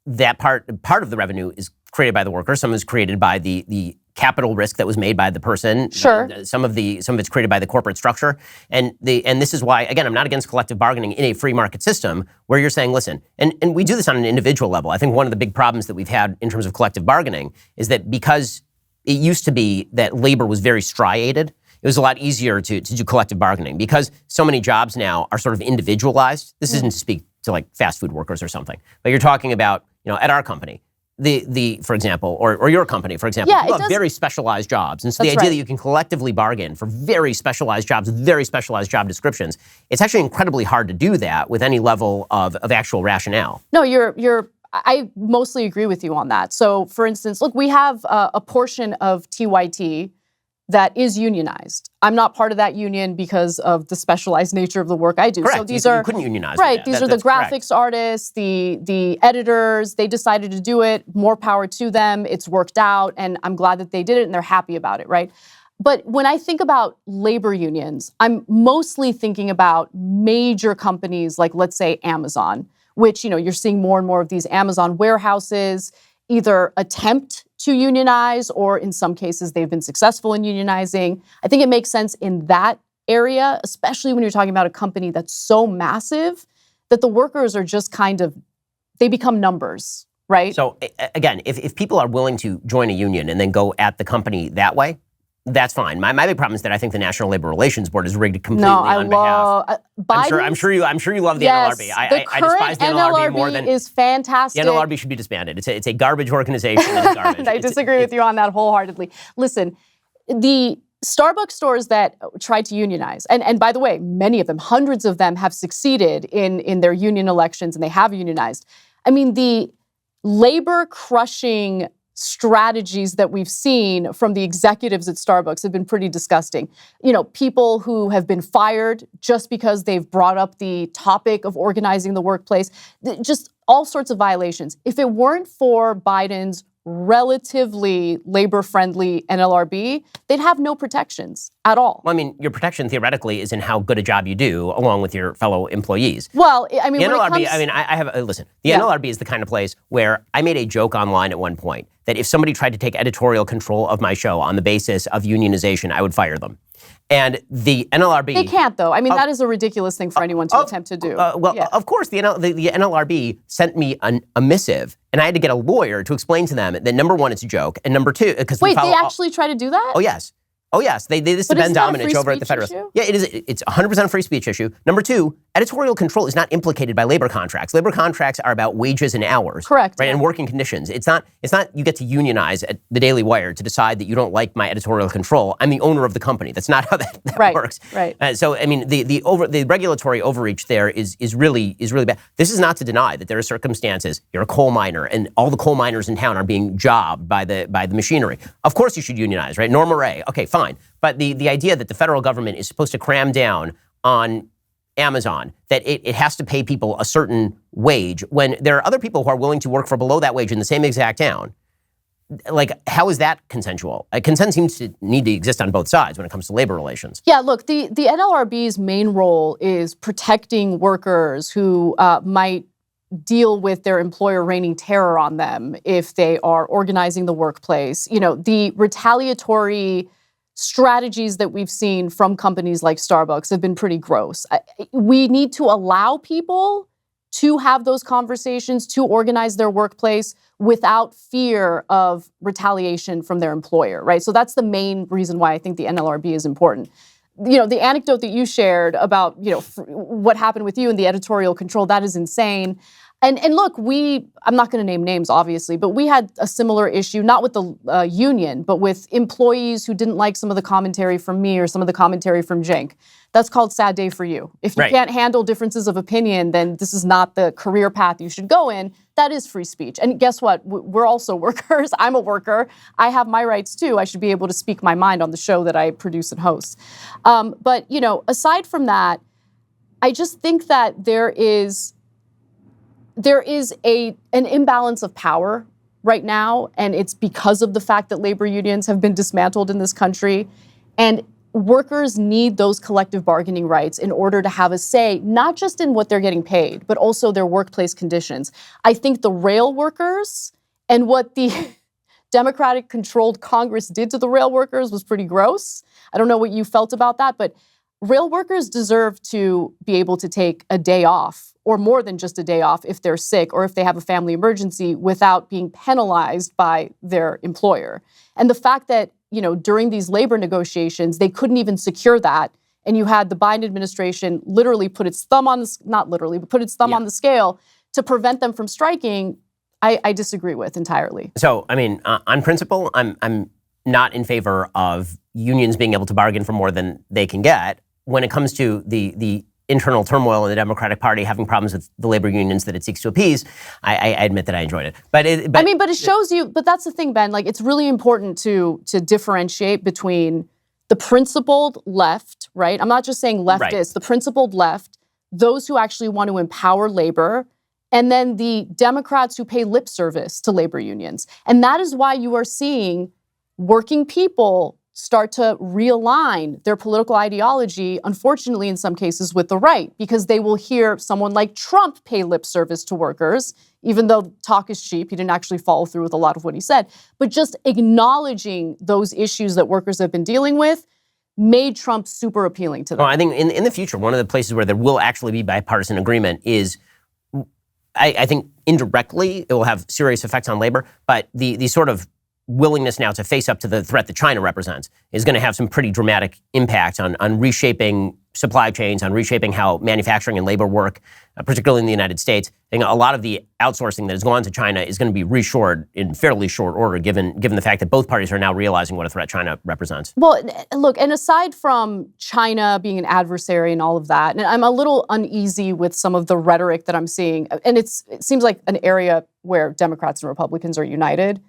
that part of the revenue is created by the worker. Some is created by the capital risk that was made by the person. Sure. Some of it's created by the corporate structure. And this is why, again, I'm not against collective bargaining in a free market system where you're saying, listen, and we do this on an individual level. I think one of the big problems that we've had in terms of collective bargaining is that because it used to be that labor was very striated, it was a lot easier to do collective bargaining because so many jobs now are sort of individualized. This isn't to speak to like fast food workers or something, but you're talking about, at our company, for example, or your company, for example, Yeah, you have very specialized jobs. And so the idea that you can collectively bargain for very specialized jobs with very specialized job descriptions, it's actually incredibly hard to do that with any level of actual rationale. No, I mostly agree with you on that. So, for instance, look, we have a portion of TYT that is unionized. I'm not part of that union because of the specialized nature of the work I do. Correct. So these you are couldn't unionize. right. These are the graphics correct. artists, the editors. They decided to do it. More power to them. It's worked out, and I'm glad that they did it, and they're happy about it. Right. But when I think about labor unions, I'm mostly thinking about major companies like, let's say, Amazon, which you're seeing more and more of these Amazon warehouses either attempt to unionize, or in some cases, they've been successful in unionizing. I think it makes sense in that area, especially when you're talking about a company that's so massive that the workers are just they become numbers, right? So again, if people are willing to join a union and then go at the company that way, that's fine. My big problem is that I think the National Labor Relations Board is rigged completely on behalf. I'm sure you love the yes, NLRB. I despise the NLRB more than is fantastic. The NLRB should be disbanded. It's a garbage organization. That is garbage. I disagree with you on that wholeheartedly. Listen, the Starbucks stores that tried to unionize, and by the way, many of them, hundreds of them, have succeeded in their union elections, and they have unionized. I mean, the labor crushing strategies that we've seen from the executives at Starbucks have been pretty disgusting. People who have been fired just because they've brought up the topic of organizing the workplace, just all sorts of violations. If it weren't for Biden's relatively labor-friendly NLRB, they'd have no protections at all. Well, I mean, your protection theoretically is in how good a job you do along with your fellow employees. Well, I mean, the when NLRB, it comes... I have, listen, the NLRB is the kind of place where I made a joke online at one point that if somebody tried to take editorial control of my show on the basis of unionization, I would fire them. And the NLRB... They can't, though. I mean, that is a ridiculous thing for anyone to attempt to do. Of course, the NLRB sent me a missive, and I had to get a lawyer to explain to them that, number one, it's a joke, and number two, because Wait, they actually try to do that? Oh, yes. Oh, yes. This is Ben Domenech over at the Federalist. Issue? Yeah, it is. It's 100% a free speech issue. Number two, editorial control is not implicated by labor contracts. Labor contracts are about wages and hours. Correct. Right, yeah. and working conditions. It's not you get to unionize at the Daily Wire to decide that you don't like my editorial control. I'm the owner of the company. That's not how that works. Right. So, I mean, the regulatory overreach there is really bad. This is not to deny that there are circumstances, you're a coal miner, and all the coal miners in town are being jobbed by the machinery. Of course you should unionize, right? Norma Ray. Okay, fine. But the idea that the federal government is supposed to cram down on Amazon that it has to pay people a certain wage when there are other people who are willing to work for below that wage in the same exact town. Like, how is that consensual? Consent seems to need to exist on both sides when it comes to labor relations. Yeah, look, the NLRB's main role is protecting workers who might deal with their employer raining terror on them if they are organizing the workplace. You know, the retaliatory strategies that we've seen from companies like Starbucks have been pretty gross. We need to allow people to have those conversations, to organize their workplace without fear of retaliation from their employer, right? So that's the main reason why I think the NLRB is important. You know, the anecdote that you shared about, you know, what happened with you and the editorial control, that is insane. And look, I'm not going to name names, obviously, but we had a similar issue, not with the union, but with employees who didn't like some of the commentary from me or some of the commentary from Cenk. That's called sad day for you. If you can't handle differences of opinion, then this is not the career path you should go in. That is free speech. And guess what? We're also workers. I'm a worker. I have my rights too. I should be able to speak my mind on the show that I produce and host. But, you know, aside from that, I just think that there is an imbalance of power right now, and it's because of the fact that labor unions have been dismantled in this country. And workers need those collective bargaining rights in order to have a say, not just in what they're getting paid, but also their workplace conditions. I think the rail workers and what the Democratic-controlled Congress did to the rail workers was pretty gross. I don't know what you felt about that, but rail workers deserve to be able to take a day off, or more than just a day off if they're sick or if they have a family emergency, without being penalized by their employer. And the fact that, you know, during these labor negotiations, they couldn't even secure that. And you had the Biden administration literally put its thumb on the, not literally, but put its thumb on the scale to prevent them from striking, I disagree with entirely. So, I mean, on principle, I'm not in favor of unions being able to bargain for more than they can get. When it comes to the internal turmoil in the Democratic Party having problems with the labor unions that it seeks to appease, I admit that I enjoyed it. But it shows you, but that's the thing, Ben, like, it's really important to differentiate between the principled left, right? I'm not just saying leftists, the principled left, those who actually want to empower labor, and then the Democrats who pay lip service to labor unions. And that is why you are seeing working people start to realign their political ideology, unfortunately, in some cases, with the right, because they will hear someone like Trump pay lip service to workers, even though talk is cheap. He didn't actually follow through with a lot of what he said. But just acknowledging those issues that workers have been dealing with made Trump super appealing to them. Well, I think in the future, one of the places where there will actually be bipartisan agreement is, I think indirectly, it will have serious effects on labor, but the sort of willingness now to face up to the threat that China represents is going to have some pretty dramatic impact on reshaping supply chains, on reshaping how manufacturing and labor work, particularly in the United States. I think a lot of the outsourcing that has gone to China is going to be reshored in fairly short order, given the fact that both parties are now realizing what a threat China represents. Well, look, and aside from China being an adversary and all of that, and I'm a little uneasy with some of the rhetoric that I'm seeing, and it seems like an area where Democrats and Republicans are united.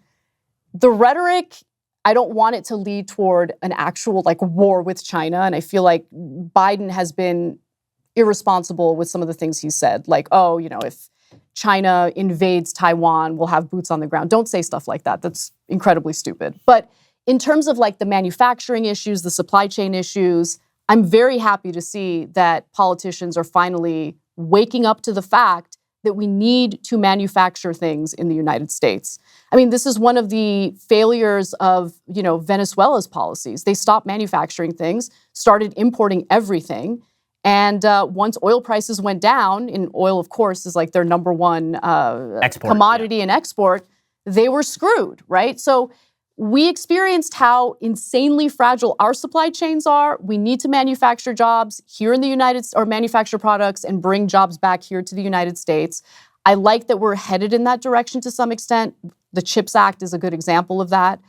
The rhetoric, I don't want it to lead toward an actual war with China. And I feel like Biden has been irresponsible with some of the things he said. Like, oh, you know, if China invades Taiwan, we'll have boots on the ground. Don't say stuff like that. That's incredibly stupid. But in terms of the manufacturing issues, the supply chain issues, I'm very happy to see that politicians are finally waking up to the fact that we need to manufacture things in the United States. I mean, this is one of the failures of, Venezuela's policies. They stopped manufacturing things, started importing everything. And once oil prices went down, and oil, of course, is their number one commodity and export, they were screwed, right? So we experienced how insanely fragile our supply chains are. We need to manufacture jobs here in the manufacture products and bring jobs back here to the United States. I like that we're headed in that direction to some extent. The CHIPS Act is a good example of that.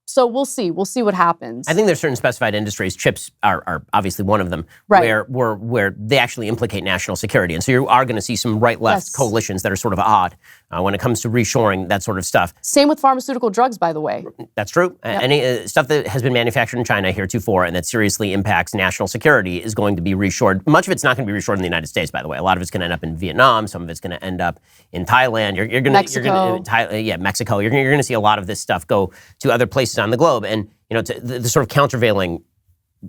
So we'll see. We'll see what happens. I think there's certain specified industries, chips are obviously one of them, right, where they actually implicate national security. And so you are going to see some right-left coalitions that are sort of odd when it comes to reshoring, that sort of stuff. Same with pharmaceutical drugs, by the way. That's true. Yep. Any stuff that has been manufactured in China heretofore and that seriously impacts national security is going to be reshored. Much of it's not going to be reshored in the United States, by the way. A lot of it's going to end up in Vietnam. Some of it's going to end up in Thailand. Mexico. You're going to see a lot of this stuff go to other places on the globe. And the sort of countervailing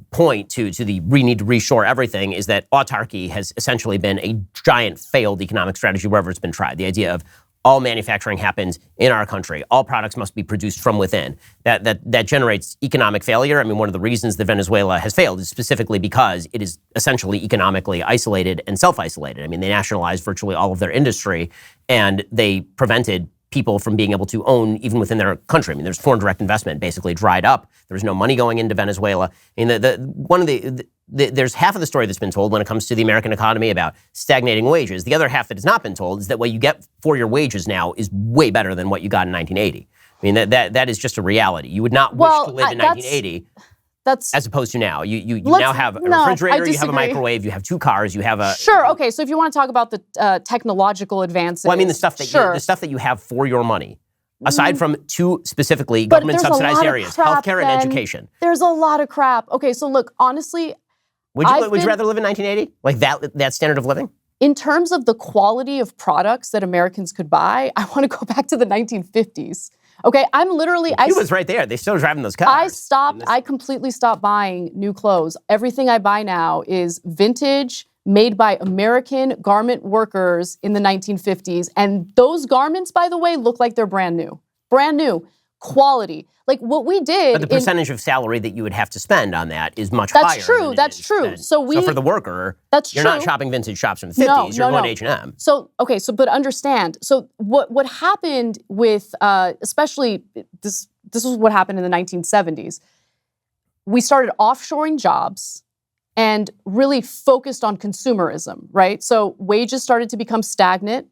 point to the we need to reshore everything is that autarky has essentially been a giant failed economic strategy wherever it's been tried. The idea of all manufacturing happens in our country. All products must be produced from within. That generates economic failure. I mean, one of the reasons that Venezuela has failed is specifically because it is essentially economically isolated and self-isolated. I mean, they nationalized virtually all of their industry, and they prevented people from being able to own even within their country. I mean, there's foreign direct investment basically dried up. There was no money going into Venezuela. I mean, there's half of the story that's been told when it comes to the American economy about stagnating wages. The other half that has not been told is that what you get for your wages now is way better than what you got in 1980. I mean, that is just a reality. You would not wish to live in 1980. As opposed to now. You now have a refrigerator, you have a microwave, you have two cars, you have a... Sure, okay, so if you want to talk about the technological advances... Well, I mean, the stuff that you have for your money, aside from two specifically government-subsidized areas, healthcare and education. There's a lot of crap. Okay, so look, honestly... Would you rather live in 1980? Like that standard of living? In terms of the quality of products that Americans could buy, I want to go back to the 1950s. Okay, I'm literally... Cuba's right there. They're still driving those cars. I completely stopped buying new clothes. Everything I buy now is vintage, made by American garment workers in the 1950s. And those garments, by the way, look like they're brand new. Brand new. Quality. Like what we did... But the percentage of salary that you would have to spend on that is much higher. That's true. So for the worker, you're not shopping vintage shops from the 50s. You're going to H&M. But understand. So what happened with, especially, this was what happened in the 1970s. We started offshoring jobs and really focused on consumerism, right? So wages started to become stagnant.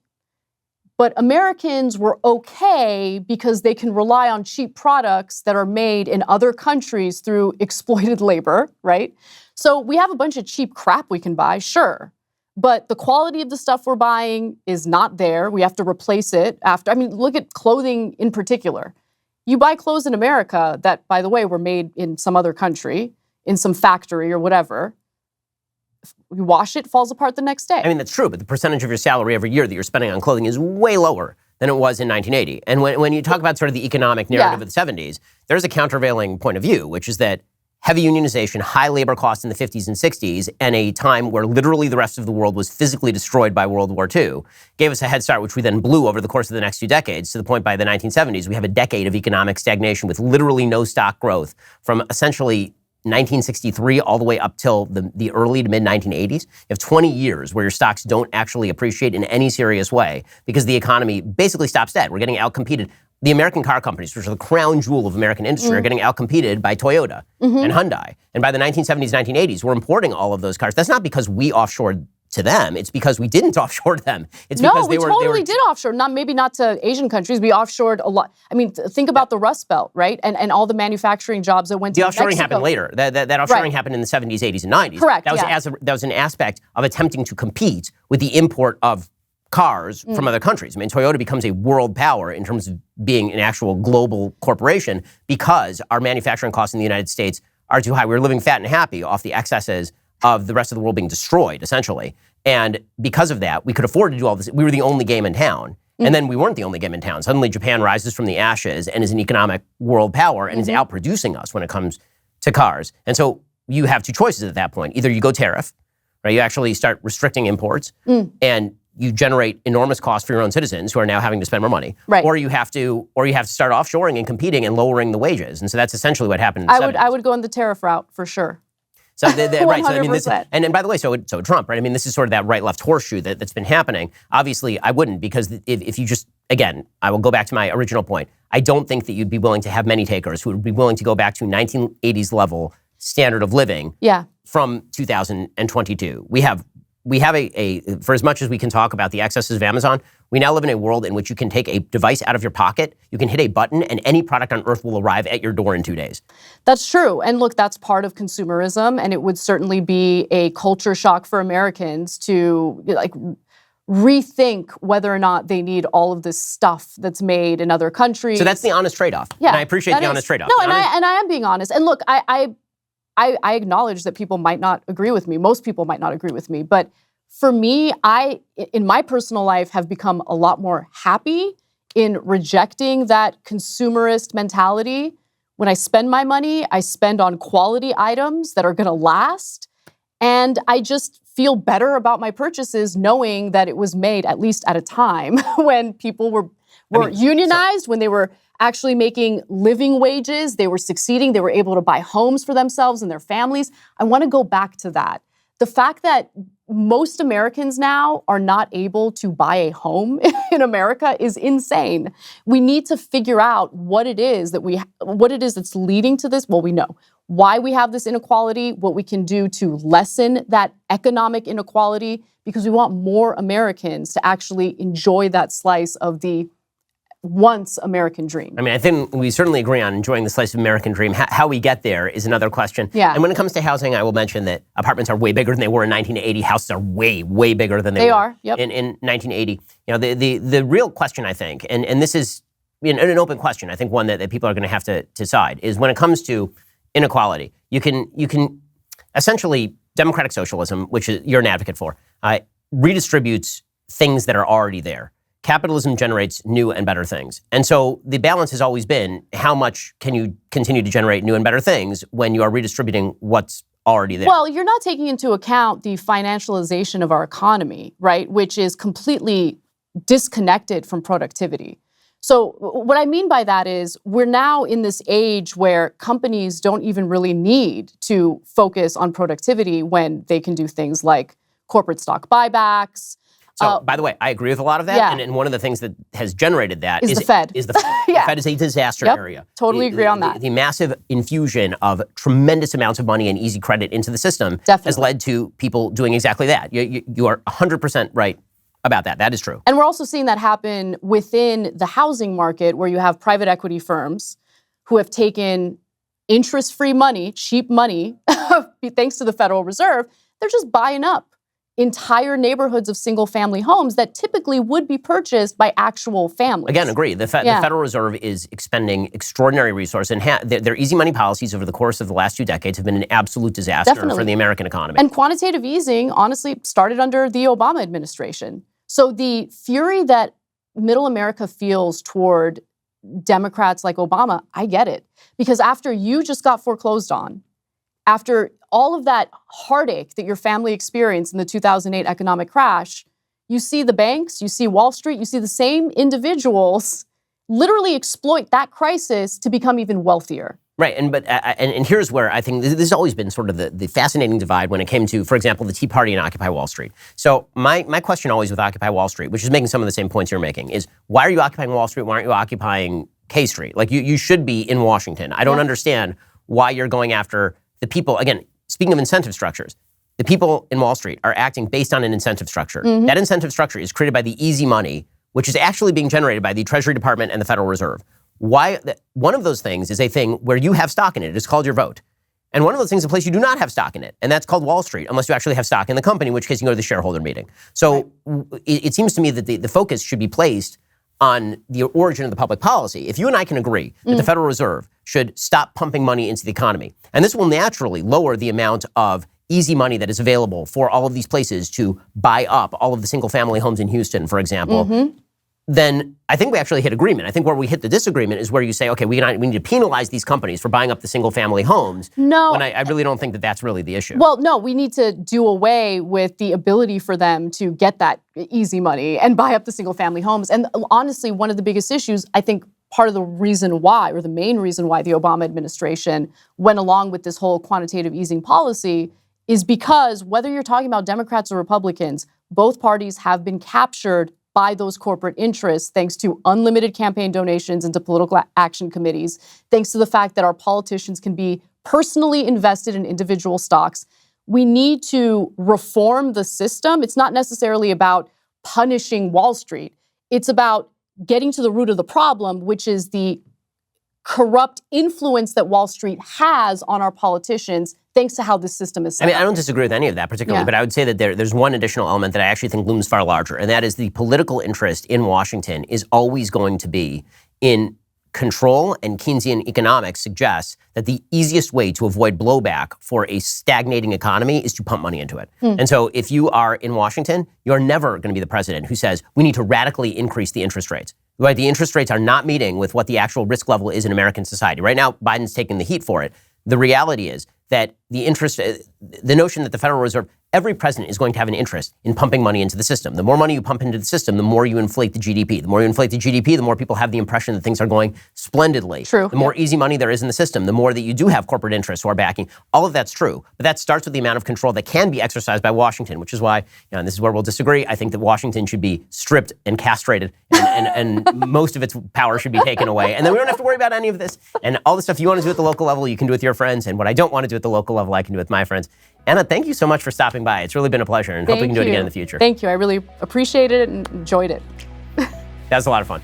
But Americans were okay because they can rely on cheap products that are made in other countries through exploited labor, right? So we have a bunch of cheap crap we can buy, sure. But the quality of the stuff we're buying is not there. We have to replace it after. I mean, look at clothing in particular. You buy clothes in America that, by the way, were made in some other country, in some factory or whatever. You wash it, falls apart the next day. I mean, that's true, but the percentage of your salary every year that you're spending on clothing is way lower than it was in 1980. And when you talk about sort of the economic narrative of the 70s, there's a countervailing point of view, which is that heavy unionization, high labor costs in the 50s and 60s, and a time where literally the rest of the world was physically destroyed by World War II, gave us a head start, which we then blew over the course of the next few decades, to the point by the 1970s, we have a decade of economic stagnation with literally no stock growth from essentially 1963 all the way up till the early to mid-1980s. You have 20 years where your stocks don't actually appreciate in any serious way because the economy basically stops dead. We're getting outcompeted. The American car companies, which are the crown jewel of American industry, are getting outcompeted by Toyota and Hyundai. And by the 1970s, 1980s, we're importing all of those cars. That's not because we offshored to them. It's because we didn't offshore them. It's because we totally did offshore. Maybe not to Asian countries. We offshored a lot. I mean, think about the Rust Belt, right? And all the manufacturing jobs that went to Mexico. The offshoring happened later. That offshoring happened in the 70s, 80s, and 90s. Correct. That was an aspect of attempting to compete with the import of cars from other countries. I mean, Toyota becomes a world power in terms of being an actual global corporation because our manufacturing costs in the United States are too high. We're living fat and happy off the excesses of the rest of the world being destroyed, essentially. And because of that, we could afford to do all this. We were the only game in town. And then we weren't the only game in town. Suddenly, Japan rises from the ashes and is an economic world power and is outproducing us when it comes to cars. And so you have two choices at that point. Either you go tariff, right? You actually start restricting imports and you generate enormous costs for your own citizens who are now having to spend more money. Right. Or you have to start offshoring and competing and lowering the wages. And so that's essentially what happened in the 70s. I would go on the tariff route for sure. So right. So I mean, and by the way, so Trump, right? I mean, this is sort of that right-left horseshoe that's been happening. Obviously, I wouldn't because if you just again, I will go back to my original point. I don't think that you'd be willing to have many takers who would be willing to go back to 1980s level standard of living. From 2022, we have a for as much as we can talk about the excesses of Amazon, we now live in a world in which you can take a device out of your pocket, you can hit a button, and any product on earth will arrive at your door in 2 days. That's true. And look, that's part of consumerism, and it would certainly be a culture shock for Americans to rethink whether or not they need all of this stuff that's made in other countries. So that's the honest trade-off. Yeah, and I appreciate the honest trade-off. No, and I am being honest. And look, I acknowledge that people might not agree with me. Most people might not agree with me. But for me, in my personal life, have become a lot more happy in rejecting that consumerist mentality. When I spend my money, I spend on quality items that are going to last. And I just feel better about my purchases knowing that it was made, at least at a time, when people were unionized, when they were actually making living wages, they were succeeding, they were able to buy homes for themselves and their families. I want to go back to that. The fact that most Americans now are not able to buy a home in America is insane. We need to figure out what it is that's leading to this. Well, we know why we have this inequality, what we can do to lessen that economic inequality, because we want more Americans to actually enjoy that slice of the once American dream. I mean, I think we certainly agree on enjoying the slice of American dream. How we get there is another question. Yeah. And when it comes to housing, I will mention that apartments are way bigger than they were in 1980. Houses are way, way bigger than they were yep. in 1980. You know, the real question, I think, and this is an open question, I think one that people are going to have to decide, is when it comes to inequality, you can essentially, democratic socialism, which you're an advocate for, redistributes things that are already there. Capitalism generates new and better things. And so the balance has always been, how much can you continue to generate new and better things when you are redistributing what's already there? Well, you're not taking into account the financialization of our economy, right? Which is completely disconnected from productivity. So what I mean by that is we're now in this age where companies don't even really need to focus on productivity when they can do things like corporate stock buybacks. So, by the way, I agree with a lot of that. Yeah. And one of the things that has generated that is the Fed. Is the Fed. Yeah. The Fed is a disaster area. Totally agree on that. The massive infusion of tremendous amounts of money and easy credit into the system has led to people doing exactly that. You are 100% right about that. That is true. And we're also seeing that happen within the housing market, where you have private equity firms who have taken interest-free money, cheap money, thanks to the Federal Reserve. They're just buying up entire neighborhoods of single-family homes that typically would be purchased by actual families. Again, agree. The Federal Reserve is expending extraordinary resources, and their easy money policies over the course of the last 2 decades have been an absolute disaster for the American economy. And quantitative easing, honestly, started under the Obama administration. So the fury that middle America feels toward Democrats like Obama, I get it. Because after you just got foreclosed on, after all of that heartache that your family experienced in the 2008 economic crash, you see the banks, you see Wall Street, you see the same individuals literally exploit that crisis to become even wealthier. Right, and here's where I think this has always been sort of the fascinating divide when it came to, for example, the Tea Party and Occupy Wall Street. So my question always with Occupy Wall Street, which is making some of the same points you're making, is why are you occupying Wall Street? Why aren't you occupying K Street? Like you should be in Washington. I don't understand why you're going after the people. Again, speaking of incentive structures, the people in Wall Street are acting based on an incentive structure. Mm-hmm. That incentive structure is created by the easy money, which is actually being generated by the Treasury Department and the Federal Reserve. One of those things is a thing where you have stock in it. It's called your vote. And one of those things is a place you do not have stock in it. And that's called Wall Street, unless you actually have stock in the company, in which case you go to the shareholder meeting. So it seems to me that the focus should be placed on the origin of the public policy. If you and I can agree that the Federal Reserve should stop pumping money into the economy, and this will naturally lower the amount of easy money that is available for all of these places to buy up all of the single-family homes in Houston, for example, then I think we actually hit agreement. I think where we hit the disagreement is where you say, okay, we need to penalize these companies for buying up the single-family homes. No. When I really don't think that that's really the issue. Well, no, we need to do away with the ability for them to get that easy money and buy up the single-family homes. And honestly, one of the biggest issues, I think part of the reason why, or the main reason why the Obama administration went along with this whole quantitative easing policy is because whether you're talking about Democrats or Republicans, both parties have been captured by those corporate interests, thanks to unlimited campaign donations into political action committees, thanks to the fact that our politicians can be personally invested in individual stocks. We need to reform the system. It's not necessarily about punishing Wall Street. It's about getting to the root of the problem, which is the corrupt influence that Wall Street has on our politicians thanks to how this system is set I mean, up. I don't disagree with any of that particularly, but I would say that there's one additional element that I actually think looms far larger, and that is the political interest in Washington is always going to be in control, and Keynesian economics suggests that the easiest way to avoid blowback for a stagnating economy is to pump money into it. And so if you are in Washington, you're never going to be the president who says, we need to radically increase the interest rates. Right? The interest rates are not meeting with what the actual risk level is in American society. Right now, Biden's taking the heat for it. The reality is that the notion that the Federal Reserve, every president is going to have an interest in pumping money into the system. The more money you pump into the system, the more you inflate the GDP. The more you inflate the GDP, the more people have the impression that things are going splendidly. True. The more easy money there is in the system, the more that you do have corporate interests who are backing. All of that's true. But that starts with the amount of control that can be exercised by Washington, which is why, and this is where we'll disagree, I think that Washington should be stripped and castrated and most of its power should be taken away. And then we don't have to worry about any of this. And all the stuff you want to do at the local level, you can do with your friends. And what I don't want to do at the local level, I can do with my friends. Anna, thank you so much for stopping by. It's really been a pleasure, and hope we can do it again in the future. Thank you. I really appreciated it and enjoyed it. That was a lot of fun.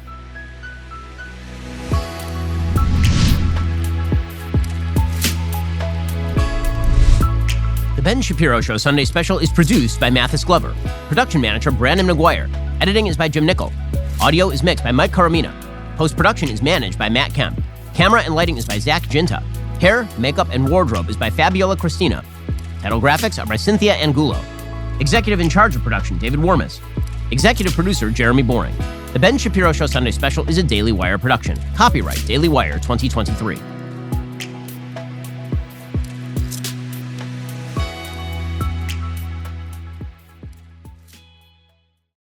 The Ben Shapiro Show Sunday Special is produced by Mathis Glover. Production manager Brandon McGuire. Editing is by Jim Nickel. Audio is mixed by Mike Coromina. Post-production is managed by Matt Kemp. Camera and lighting is by Zach Ginta. Hair, makeup, and wardrobe is by Fabiola Cristina. Title graphics are by Cynthia Angulo. Executive in charge of production, David Warmis. Executive producer, Jeremy Boring. The Ben Shapiro Show Sunday Special is a Daily Wire production. Copyright Daily Wire 2023.